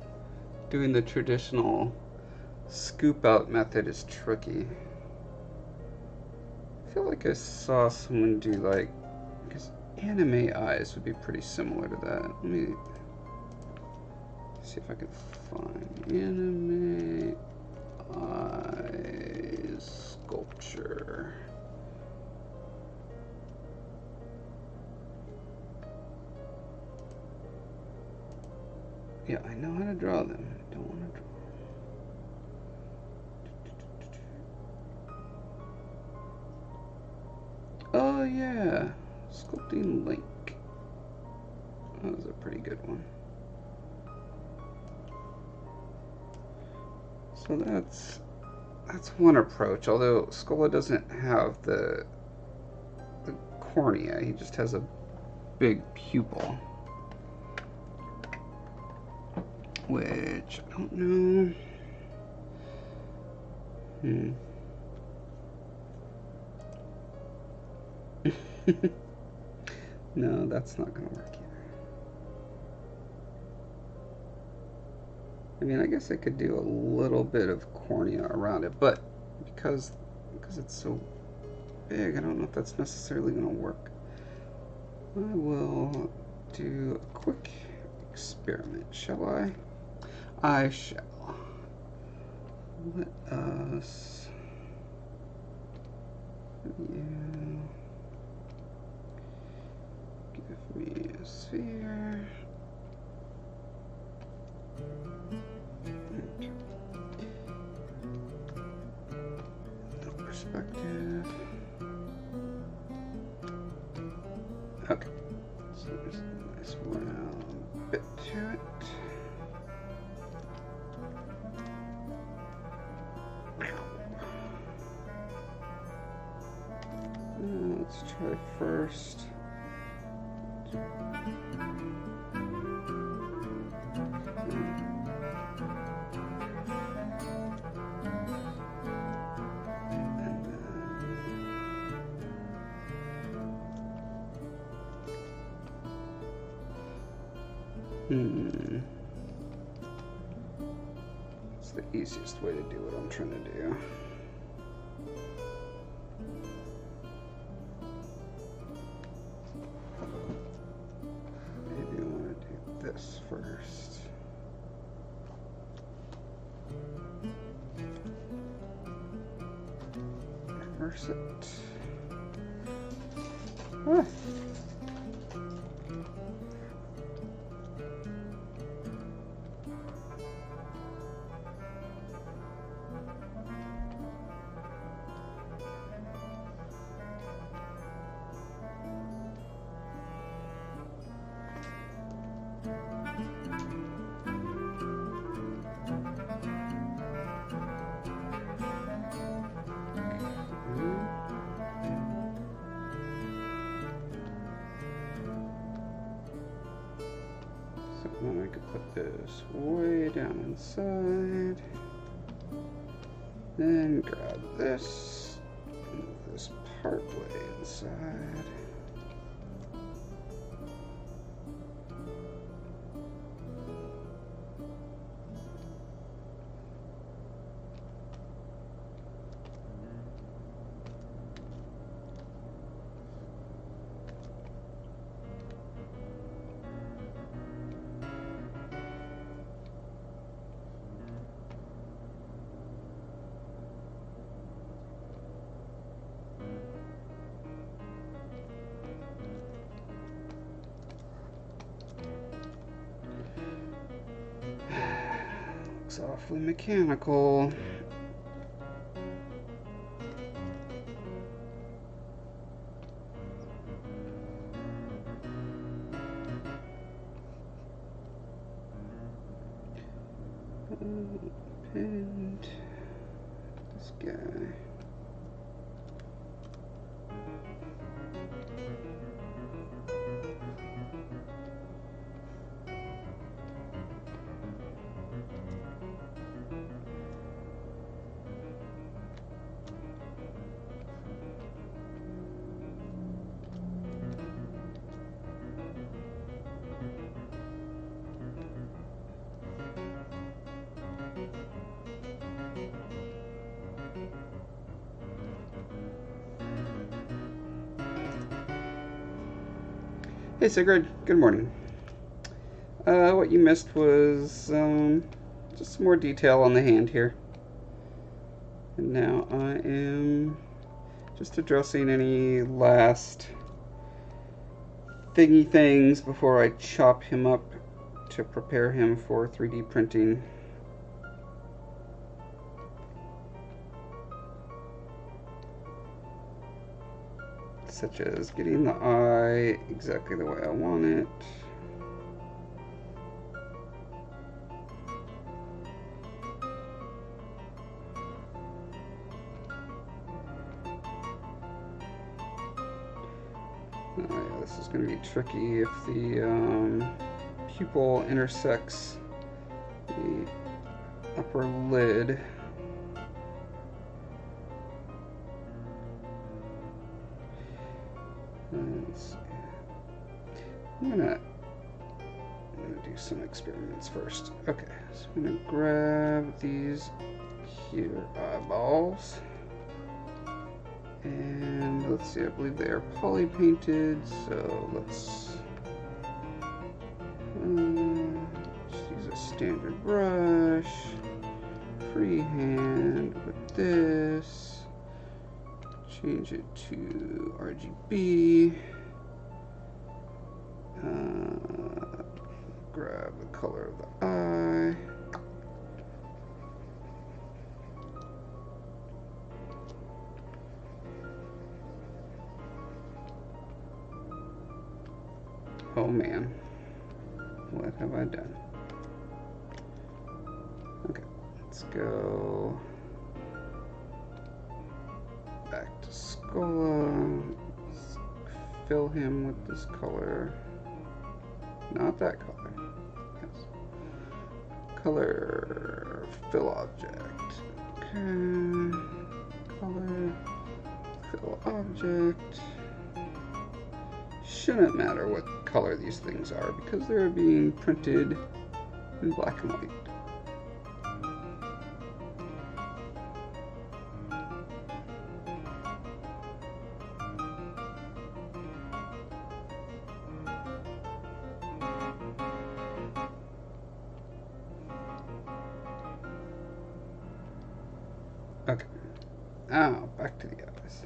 Speaker 1: doing the traditional scoop out method is tricky. I feel like I saw someone do like, because anime eyes would be pretty similar to that. Let me see if I can find anime eyes sculpture. Yeah, I know how to draw them. I don't want to draw. Oh yeah, Sculpting Link. That was a pretty good one. So that's one approach. Although Scolla doesn't have the cornea, he just has a big pupil, which I don't know. No, that's not gonna work either. I mean, I guess I could do a little bit of cornea around it, but because it's so big, I don't know if that's necessarily gonna work. I will do a quick experiment, shall I? I shall. Let us... You give me a sphere. No perspective. Okay. So there's a nice round bit to it. Let's try first. It's the easiest way to do what I'm trying to do. Maybe I want to do this first. Reverse it. Ah. Then I could put this way down inside. Then grab this, move this part way inside. Looks awfully mechanical. Pinned this guy. Hey Sigrid, good morning. What you missed was just some more detail on the hand here. And now I am just addressing any last thingy things before I chop him up to prepare him for 3D printing. Such as getting the eye exactly the way I want it. Oh yeah, this is going to be tricky if the pupil intersects the upper lid. Let's see. I'm gonna do some experiments first. Okay, so I'm gonna grab these here eyeballs, and let's see. I believe they are poly painted, so let's just use a standard brush, freehand with this. Change it to RGB. Grab the color of the eye. Oh man, what have I done? Okay, let's go back to Scolla. Let's fill him with this color. Not that color. Yes. Color, fill object. Okay. Color, fill object. Shouldn't matter what color these things are because they're being printed in black and white. Okay. Now back to the eyes.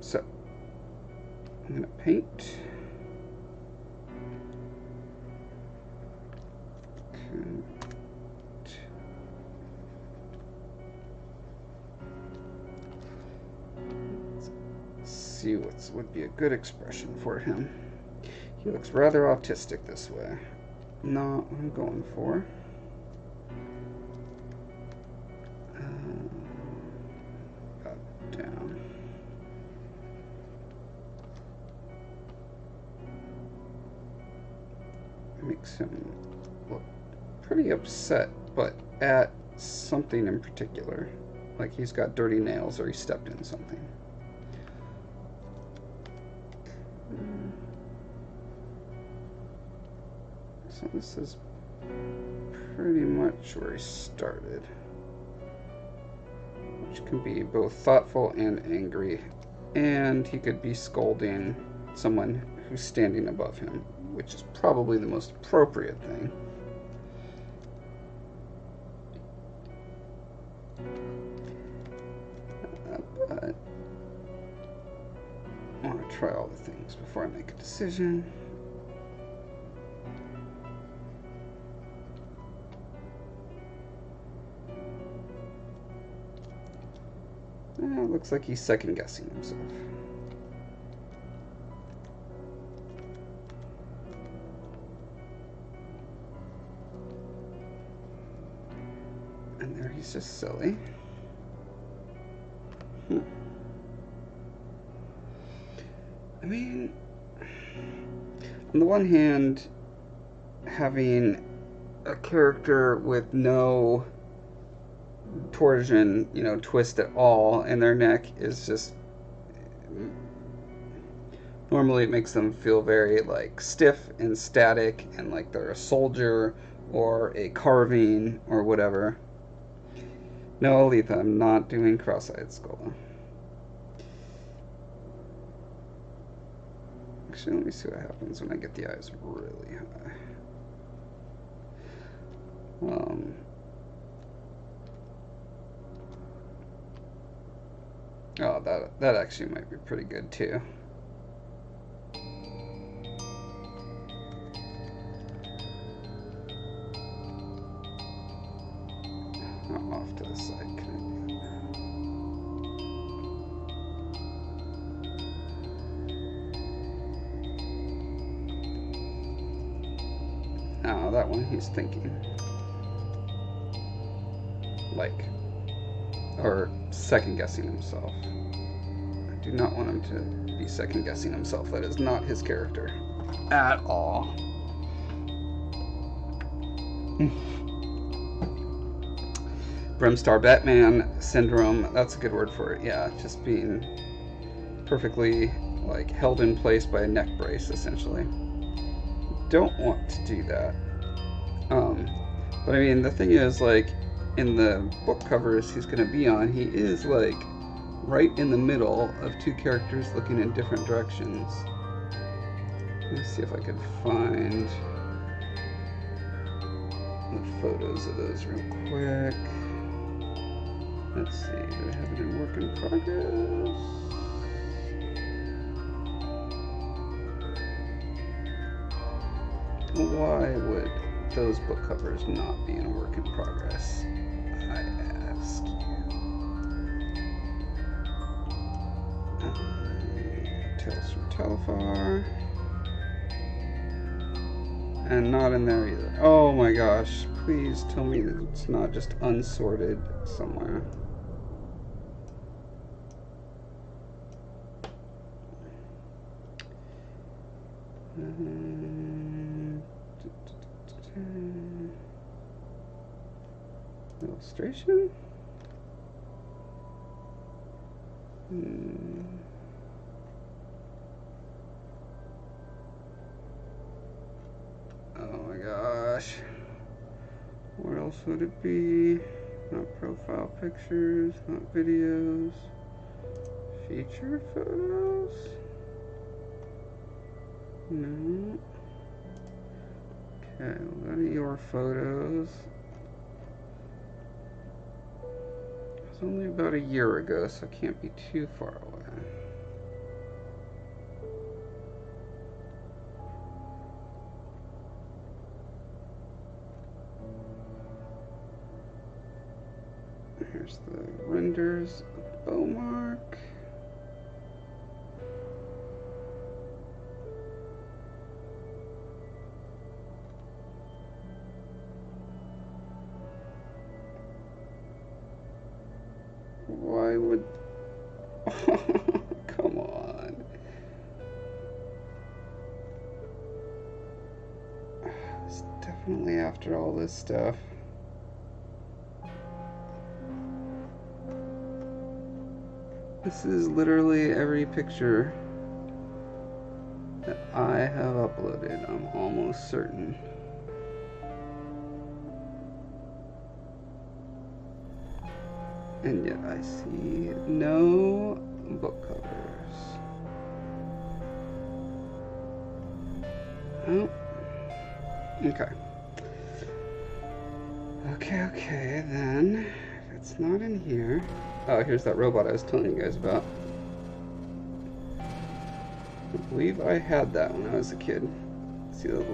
Speaker 1: So I'm gonna paint. Let's see what would be a good expression for him. He looks rather autistic this way. Not what I'm going for. Up, down. Makes him look pretty upset, but at something in particular. Like he's got dirty nails or he stepped in something. So this is pretty much where he started, which can be both thoughtful and angry, and he could be scolding someone who's standing above him, which is probably the most appropriate thing. But I want to try all the things before I make a decision. It looks like he's second-guessing himself. And there he's just silly. I mean, on the one hand, having a character with no torsion, twist at all in their neck is just, normally it makes them feel very like stiff and static and like they're a soldier or a carving or whatever. No, Aletha, I'm not doing cross-eyed Scolla. Actually, let me see what happens when I get the eyes really high. Oh, that actually might be pretty good too. Off to the side, can I do that? Oh, that one he's thinking. Like, or second guessing himself. I do not want him to be second guessing himself. That is not his character at all. Brimstar Batman syndrome, that's a good word for it. Yeah, just being perfectly like held in place by a neck brace, essentially. Don't want to do that. But I mean, the thing is, like, in the book covers he's going to be on, he is like right in the middle of two characters looking in different directions. Let me see if I could find the photos of those real quick. Let's see, do I have it in work in progress? Why would those book covers not be in a work in progress? I ask you. Tales from Telfar. And not in there either. Oh my gosh, please tell me that it's not just unsorted somewhere. Illustration? Oh my gosh. Where else would it be? Not profile pictures, not videos. Feature photos? No. Okay, we'll go to your photos. It was only about a year ago, so it can't be too far away. Here's the renders of Bowmark. Why would... Come on. It's definitely after all this stuff. This is literally every picture that I have uploaded, I'm almost certain. And yet I see no book covers. Oh. Okay. Okay, then. If it's not in here... Oh, here's that robot I was telling you guys about. I believe I had that when I was a kid. See the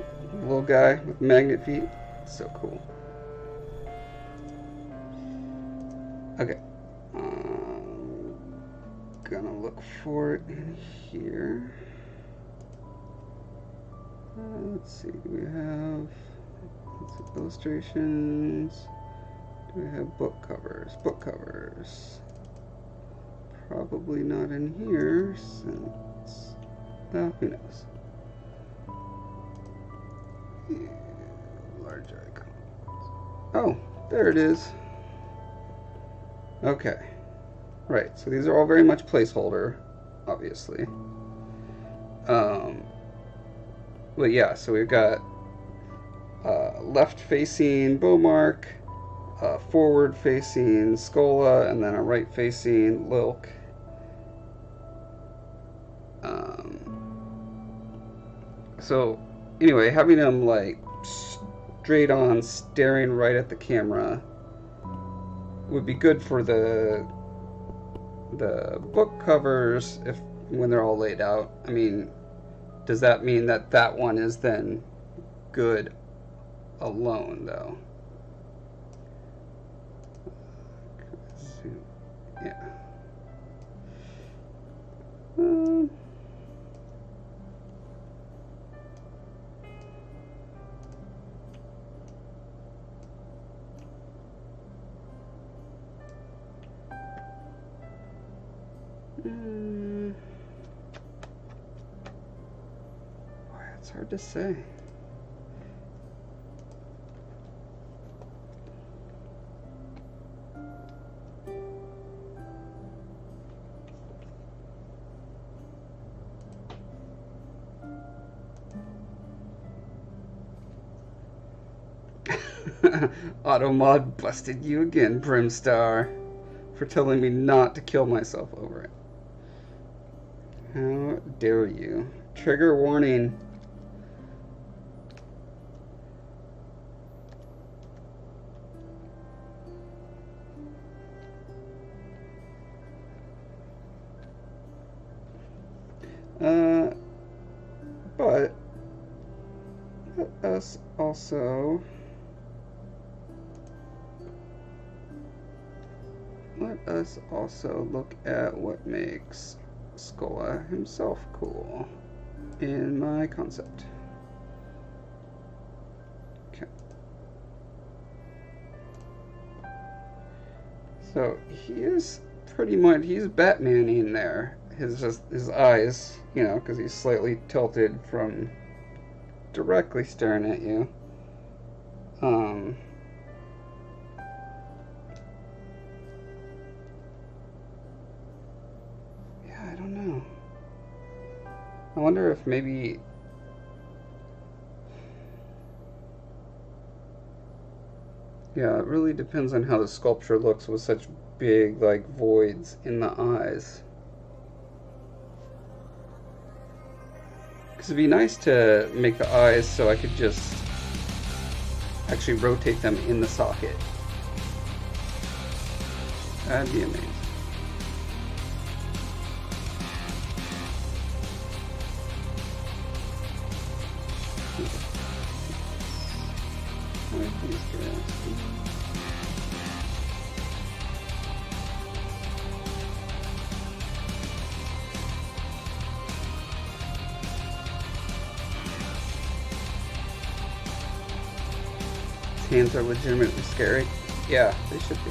Speaker 1: little guy with magnet feet? So cool. Okay. Gonna look for it in here. Let's see, do we have illustrations? Do we have book covers? Book covers. Probably not in here since... Well, who knows? Yeah, large icons. Oh, there it is. Okay. Right, so these are all very much placeholder, obviously. But yeah, so we've got left-facing Bowmark, forward-facing Scolla, and then a right-facing Lilk. So, anyway, having him like straight on staring right at the camera would be good for the book covers if when they're all laid out. I mean, does that mean that that one is then good alone, though? Yeah. Boy, it's hard to say. Automod busted you again, Brimstar, for telling me not to kill myself over it. How dare you? Trigger warning. But let us also look at what makes Scolla himself cool in my concept. Okay. So he is pretty much, he's Batman in there. His eyes, you know, because he's slightly tilted from directly staring at you. Yeah, I don't know. I wonder if maybe yeah, it really depends on how the sculpture looks with such big, like, voids in the eyes. Because it'd be nice to make the eyes so I could just actually rotate them in the socket. That'd be amazing. Hands are legitimately scary. Yeah, they should be.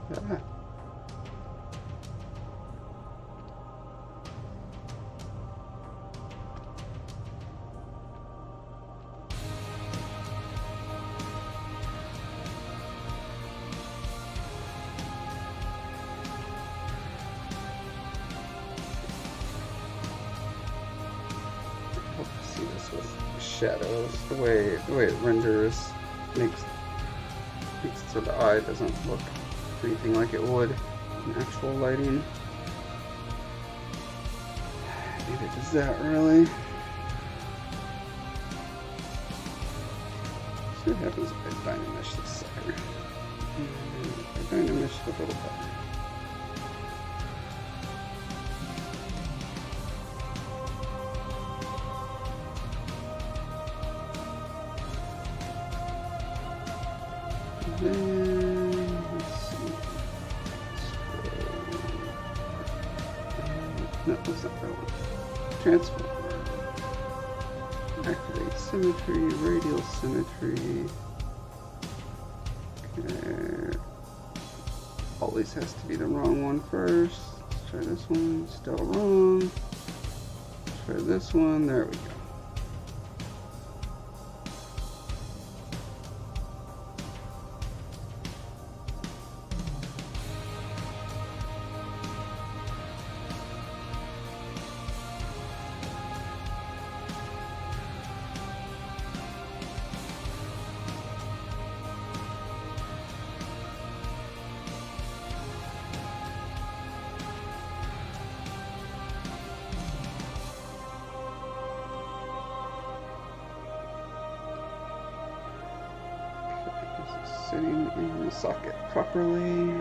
Speaker 1: Ah. Hope you see this with shadows. The way it renders makes it so the eye doesn't look anything like it would in actual lighting. Maybe it does that early. See what happens if I dynamesh this sucker. If I dynamesh the little button. Then, let's see. No, that's not that one. Transform. Activate symmetry, radial symmetry. Okay. Always has to be the wrong one first. Let's try this one. Still wrong. Let's try this one. There we go. Sitting in the socket properly.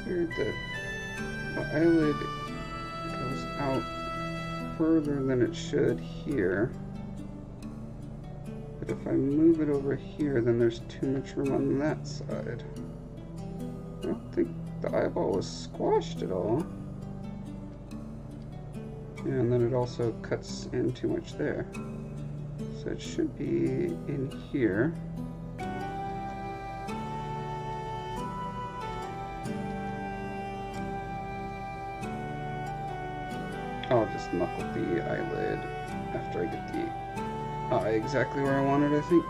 Speaker 1: Weird that the eyelid goes out further than it should here. But if I move it over here, then there's too much room on that side. I don't think the eyeball was squashed at all. And then it also cuts in too much there. So it should be in here. I'll just knuckle the eyelid after I get the eye exactly where I want it, I think.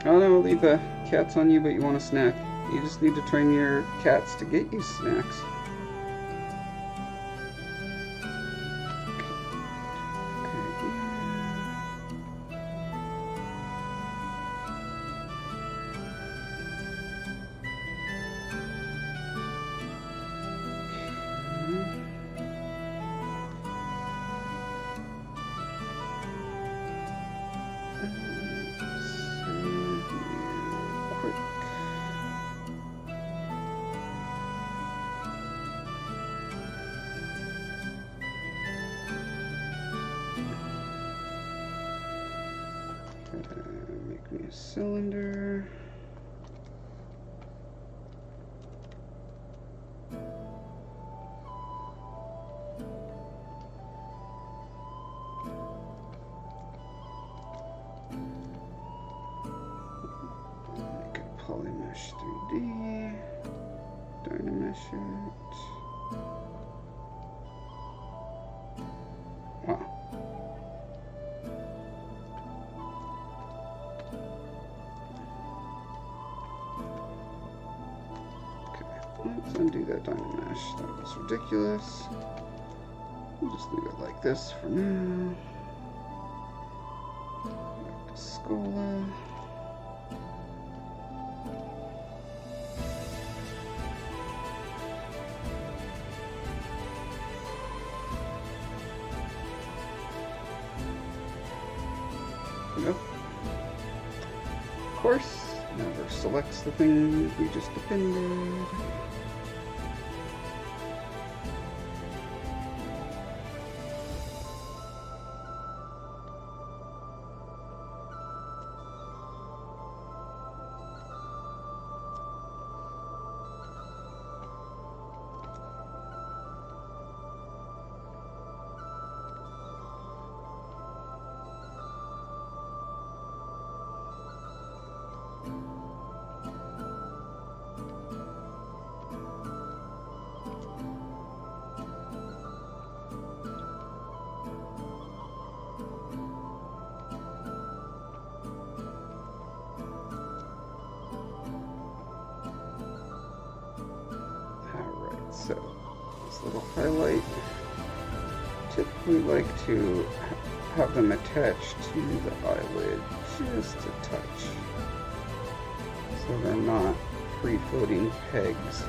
Speaker 1: Oh no, leave the cats on you, but you want a snack. You just need to train your cats to get you snacks. cylinder. Make it polymesh 3D. Dynamesh it. Wow. Let's undo that Dynamesh. That was ridiculous. We'll just leave it like this for now. Back to Scolla. Nope. Of course, never selects the thing we just appended. So, this little highlight, typically like to have them attached to the eyelid just a touch, so they're not free-floating pegs.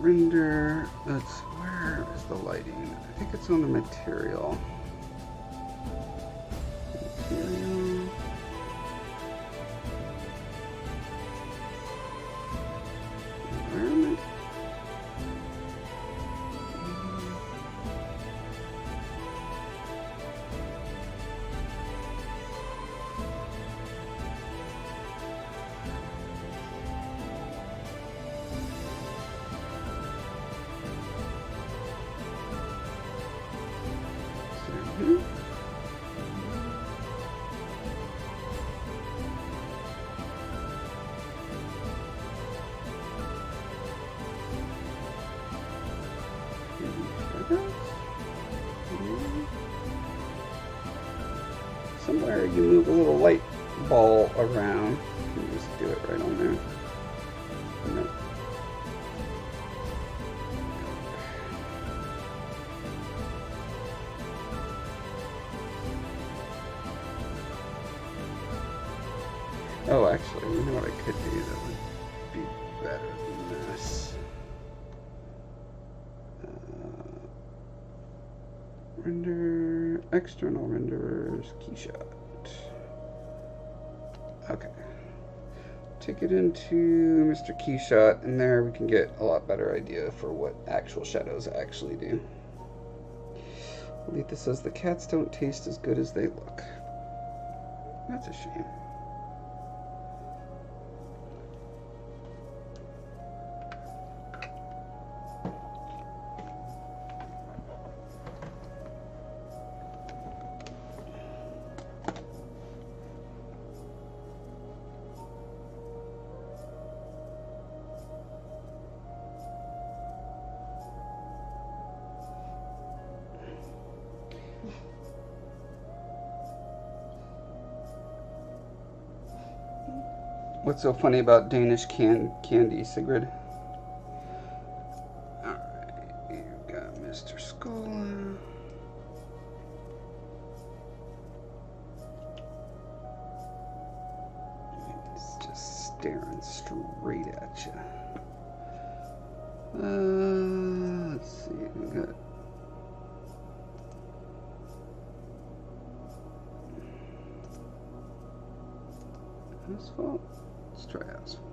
Speaker 1: Render, where is the lighting? I think it's on the material. Material. Environment. Somewhere you move a little light ball around. You can just do it right on there. Nope. Oh, actually, you know what I could do that would be better than this? Render, external renderers, keyshot. Okay. Take it into Mr. Keyshot, and there we can get a lot better idea for what actual shadows actually do. Alita says the cats don't taste as good as they look. That's a shame. What's so funny about Danish candy, Sigrid? Alright, you've got Mr. Scolla. He's just staring straight at you. Let's see, we got Asphalt? Let's try asphalt.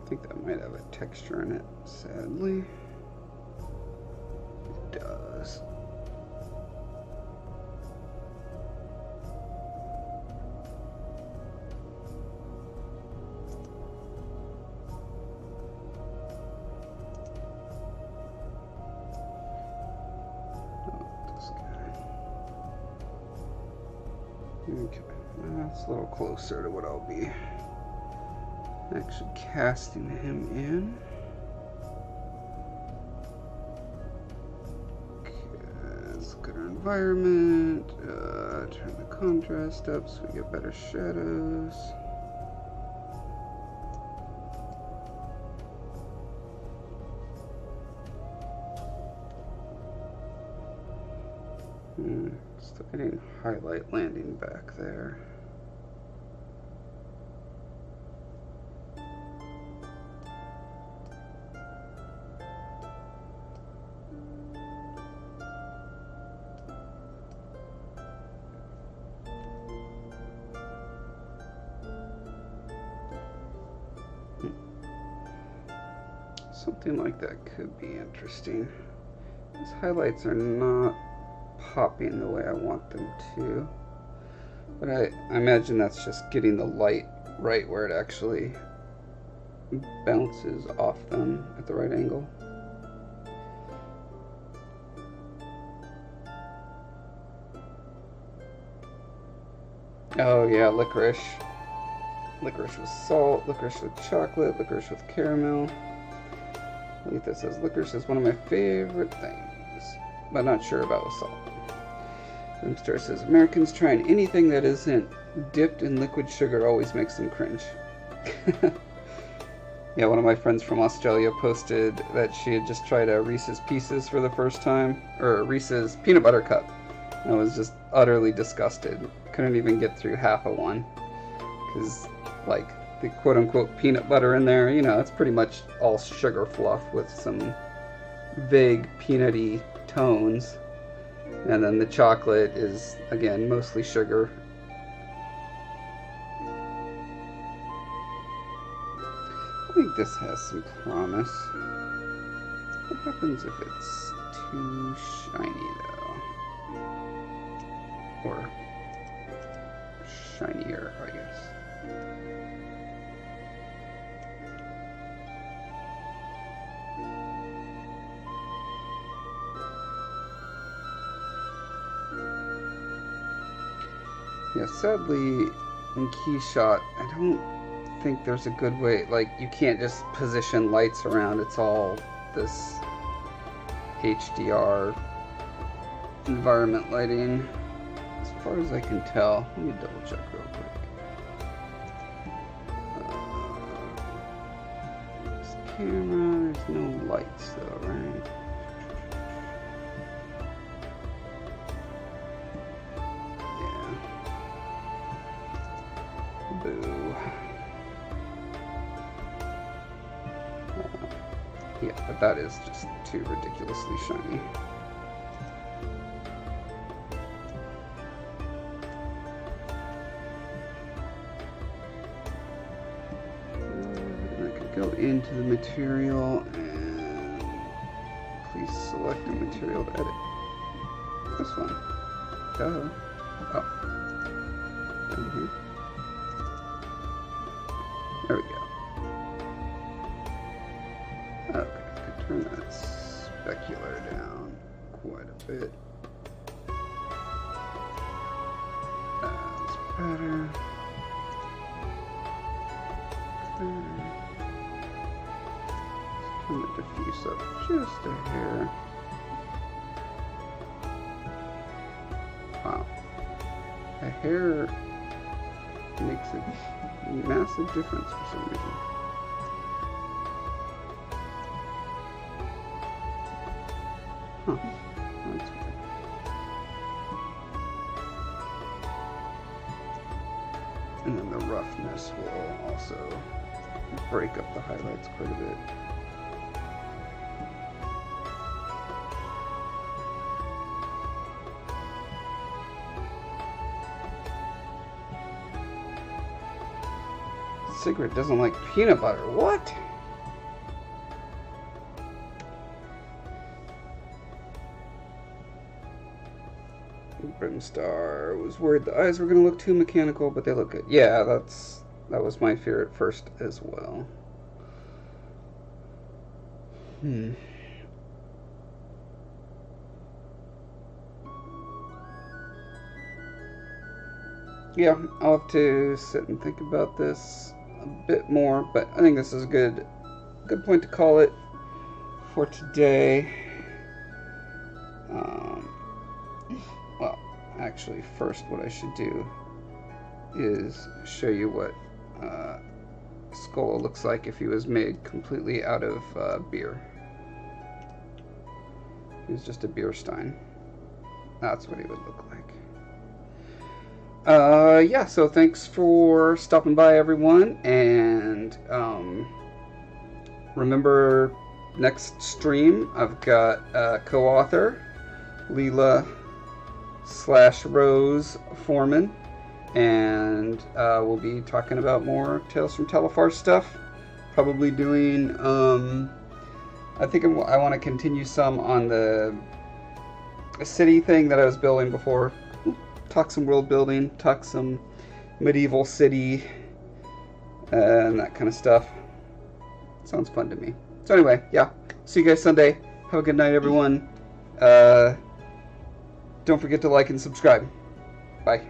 Speaker 1: I think that might have a texture in it, sadly. It does. Okay, that's a little closer to what I'll be actually casting him in. Okay, let's look at our environment. Turn the contrast up so we get better shadows. Still getting highlight landing back there. Something like that could be interesting. These highlights are not popping the way I want them to, but I imagine that's just getting the light right where it actually bounces off them at the right angle. Oh yeah, licorice. Licorice with salt, licorice with chocolate, licorice with caramel. Letha says licorice is one of my favorite things, but not sure about with salt. Rimstar says Americans trying anything that isn't dipped in liquid sugar always makes them cringe. Yeah, one of my friends from Australia posted that she had just tried a Reese's Pieces for the first time, or a Reese's peanut butter cup, and was just utterly disgusted. Couldn't even get through half of one, because like the quote-unquote peanut butter in there, you know, it's pretty much all sugar fluff with some vague peanutty tones. And then the chocolate is, again, mostly sugar. I think this has some promise. What happens if it's too shiny, though? Or shinier, I guess. Yeah, sadly, in Keyshot, I don't think there's a good way, like, you can't just position lights around, it's all this HDR environment lighting, as far as I can tell. Let me double check real quick. This camera, there's no lights though, right? Boo. Yeah, but that is just too ridiculously shiny. And I could go into the material and please select a material to edit. This one. Duh. Oh. Down here. There we go. Okay, I could turn that specular down quite a bit. That's better. Okay. Let's turn the diffuse up just a hair. Wow. A hair makes a massive difference for some reason. Huh. That's weird. And then the roughness will also break up the highlights quite a bit. Sigrid doesn't like peanut butter. What? Brimstar was worried the eyes were going to look too mechanical, but they look good. Yeah, that was my fear at first as well. Yeah, I'll have to sit and think about this a bit more, but I think this is a good point to call it for today. Well, actually, first what I should do is show you what Scolla looks like if he was made completely out of beer. He was just a beer stein. That's what he would look like. Yeah, so thanks for stopping by, everyone, and remember, next stream I've got co-author Leela/Rose Foreman, and we'll be talking about more Tales from Telefar stuff. Probably doing I think I want to continue some on the city thing that I was building before. Talk some world building, talk some medieval city, and that kind of stuff. Sounds fun to me. So anyway, yeah. See you guys Sunday. Have a good night, everyone. Don't forget to like and subscribe. Bye.